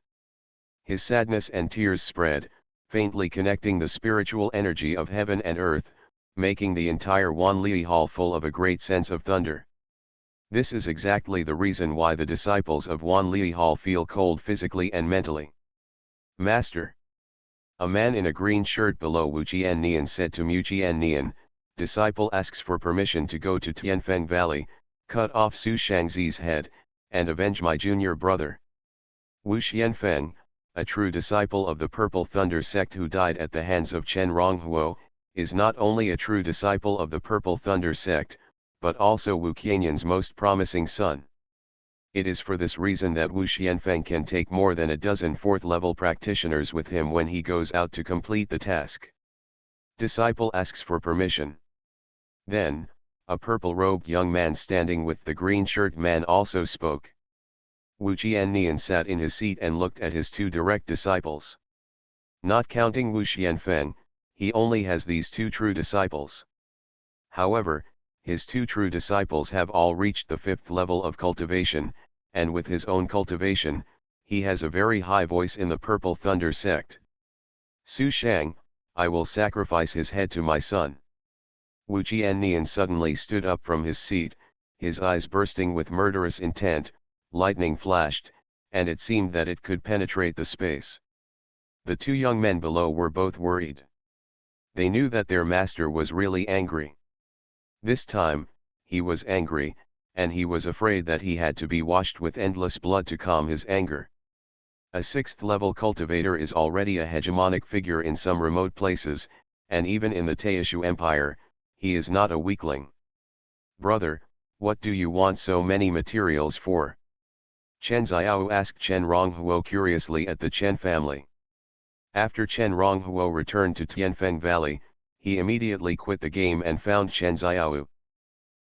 His sadness and tears spread, faintly connecting the spiritual energy of heaven and earth, making the entire Wanli Hall full of a great sense of thunder. This is exactly the reason why the disciples of Wanli Hall feel cold physically and mentally. Master. A man in a green shirt below Wu Jiannian said to Mu Jiannian, disciple asks for permission to go to Tianfeng Valley, cut off Su Shangzi's head, and avenge my junior brother. Wu Xianfeng, a true disciple of the Purple Thunder sect who died at the hands of Chen Ronghuo, is not only a true disciple of the Purple Thunder sect, but also Wu Qianyan's most promising son. It is for this reason that Wu Xianfeng can take more than a dozen 4th-level practitioners with him when he goes out to complete the task. Disciple asks for permission. Then, a purple-robed young man standing with the green-shirt man also spoke. Wu Qiannian sat in his seat and looked at his 2 direct disciples. Not counting Wu Xianfeng, he only has these 2 true disciples. However, his 2 true disciples have all reached the 5th level of cultivation, and with his own cultivation, he has a very high voice in the Purple Thunder sect. Su Shang, I will sacrifice his head to my son. Wu Qiannian suddenly stood up from his seat, his eyes bursting with murderous intent, lightning flashed, and it seemed that it could penetrate the space. The 2 young men below were both worried. They knew that their master was really angry. This time, he was angry, and he was afraid that he had to be washed with endless blood to calm his anger. A 6th-level cultivator is already a hegemonic figure in some remote places, and even in the Taishu Empire, he is not a weakling. Brother, what do you want so many materials for? Chen Xiao asked Chen Ronghuo curiously at the Chen family. After Chen Ronghuo returned to Tianfeng Valley, he immediately quit the game and found Chen Xiao.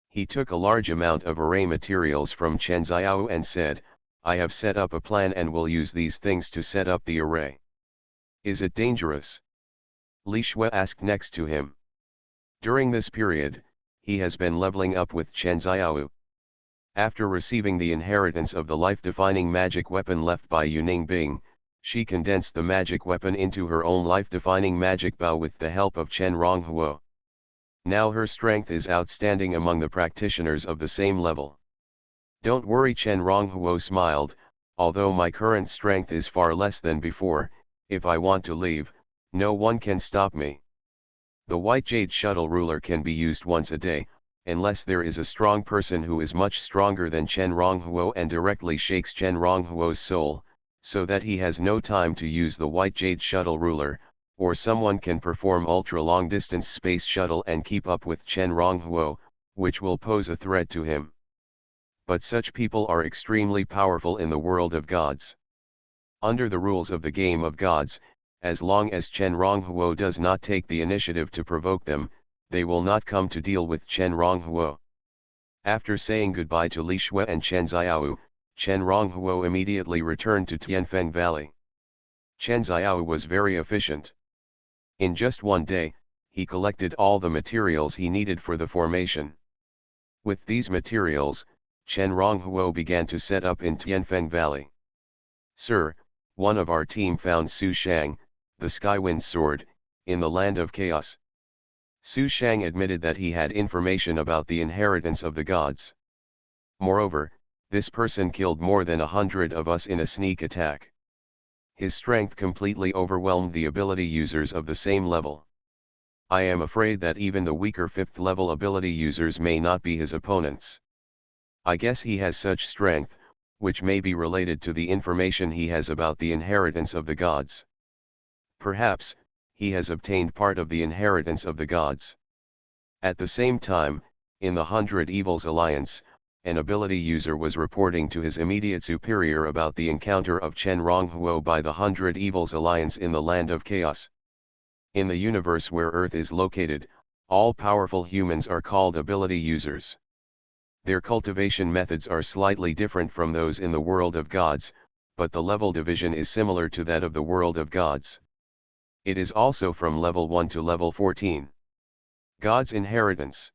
He took a large amount of array materials from Chen Xiao and said, I have set up a plan and will use these things to set up the array. Is it dangerous? Li Shui asked next to him. During this period, he has been leveling up with Chen Xiao. After receiving the inheritance of the life-defining magic weapon left by Yuning Bing, she condensed the magic weapon into her own life-defining magic bow with the help of Chen Ronghuo. Now her strength is outstanding among the practitioners of the same level. Don't worry, Chen Ronghuo smiled, although my current strength is far less than before, if I want to leave, no one can stop me. The white jade shuttle ruler can be used once a day, unless there is a strong person who is much stronger than Chen Ronghuo and directly shakes Chen Ronghuo's soul, so that he has no time to use the white jade shuttle ruler, or someone can perform ultra-long-distance space shuttle and keep up with Chen Ronghuo, which will pose a threat to him. But such people are extremely powerful in the world of gods. Under the rules of the game of gods, as long as Chen Ronghuo does not take the initiative to provoke them, they will not come to deal with Chen Ronghuo. After saying goodbye to Li Shui and Chen Xiao, Chen Ronghuo immediately returned to Tianfeng Valley. Chen Xiao was very efficient. In just one day, he collected all the materials he needed for the formation. With these materials, Chen Ronghuo began to set up in Tianfeng Valley. Sir, one of our team found Su Shang, the Skywind sword, in the land of chaos. Su Shang admitted that he had information about the inheritance of the gods. Moreover, this person killed more than 100 of us in a sneak attack. His strength completely overwhelmed the ability users of the same level. I am afraid that even the weaker 5th level ability users may not be his opponents. I guess he has such strength, which may be related to the information he has about the inheritance of the gods. Perhaps, he has obtained part of the inheritance of the gods. At the same time, in the 100 Evils Alliance, an ability user was reporting to his immediate superior about the encounter of Chen Ronghuo by the 100 Evils Alliance in the land of chaos. In the universe where Earth is located, all powerful humans are called ability users. Their cultivation methods are slightly different from those in the world of gods, but the level division is similar to that of the world of gods. It is also from level 1 to level 14. God's inheritance.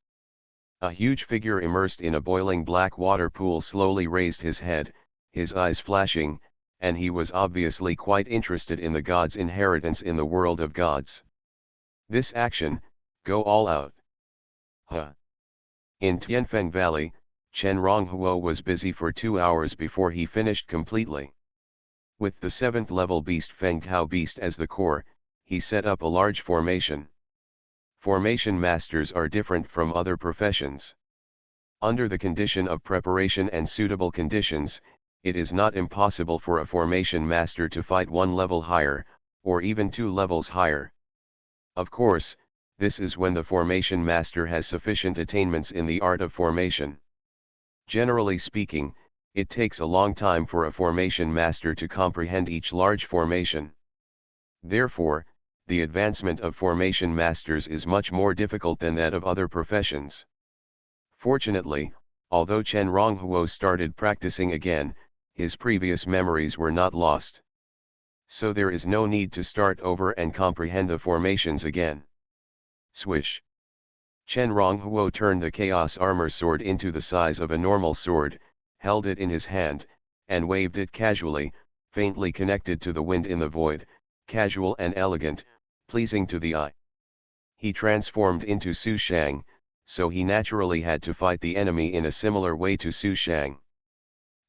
A huge figure immersed in a boiling black water pool slowly raised his head, his eyes flashing, and he was obviously quite interested in the god's inheritance in the world of gods. This action, go all out. In Tianfeng Valley, Chen Ronghuo was busy for 2 hours before he finished completely. With the 7th level beast Feng Hao beast as the core, he set up a large formation. Formation masters are different from other professions. Under the condition of preparation and suitable conditions, it is not impossible for a formation master to fight one level higher, or even 2 levels higher. Of course, this is when the formation master has sufficient attainments in the art of formation. Generally speaking, it takes a long time for a formation master to comprehend each large formation. Therefore, the advancement of formation masters is much more difficult than that of other professions. Fortunately, although Chen Ronghuo started practicing again, his previous memories were not lost. So there is no need to start over and comprehend the formations again. Swish. Chen Ronghuo turned the Chaos Armor Sword into the size of a normal sword, held it in his hand, and waved it casually, faintly connected to the wind in the void, casual and elegant, pleasing to the eye. He transformed into Su Shang, so he naturally had to fight the enemy in a similar way to Su Shang.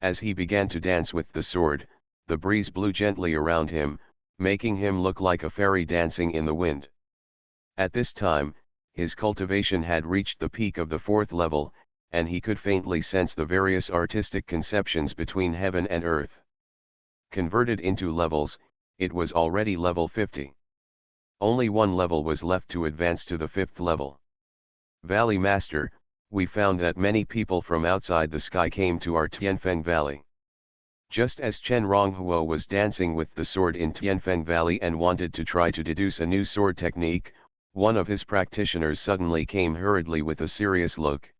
As he began to dance with the sword, the breeze blew gently around him, making him look like a fairy dancing in the wind. At this time, his cultivation had reached the peak of the 4th level, and he could faintly sense the various artistic conceptions between heaven and earth. Converted into levels, it was already level 50. Only one level was left to advance to the 5th level. Valley Master, we found that many people from outside the sky came to our Tianfeng Valley. Just as Chen Ronghuo was dancing with the sword in Tianfeng Valley and wanted to try to deduce a new sword technique, one of his practitioners suddenly came hurriedly with a serious look.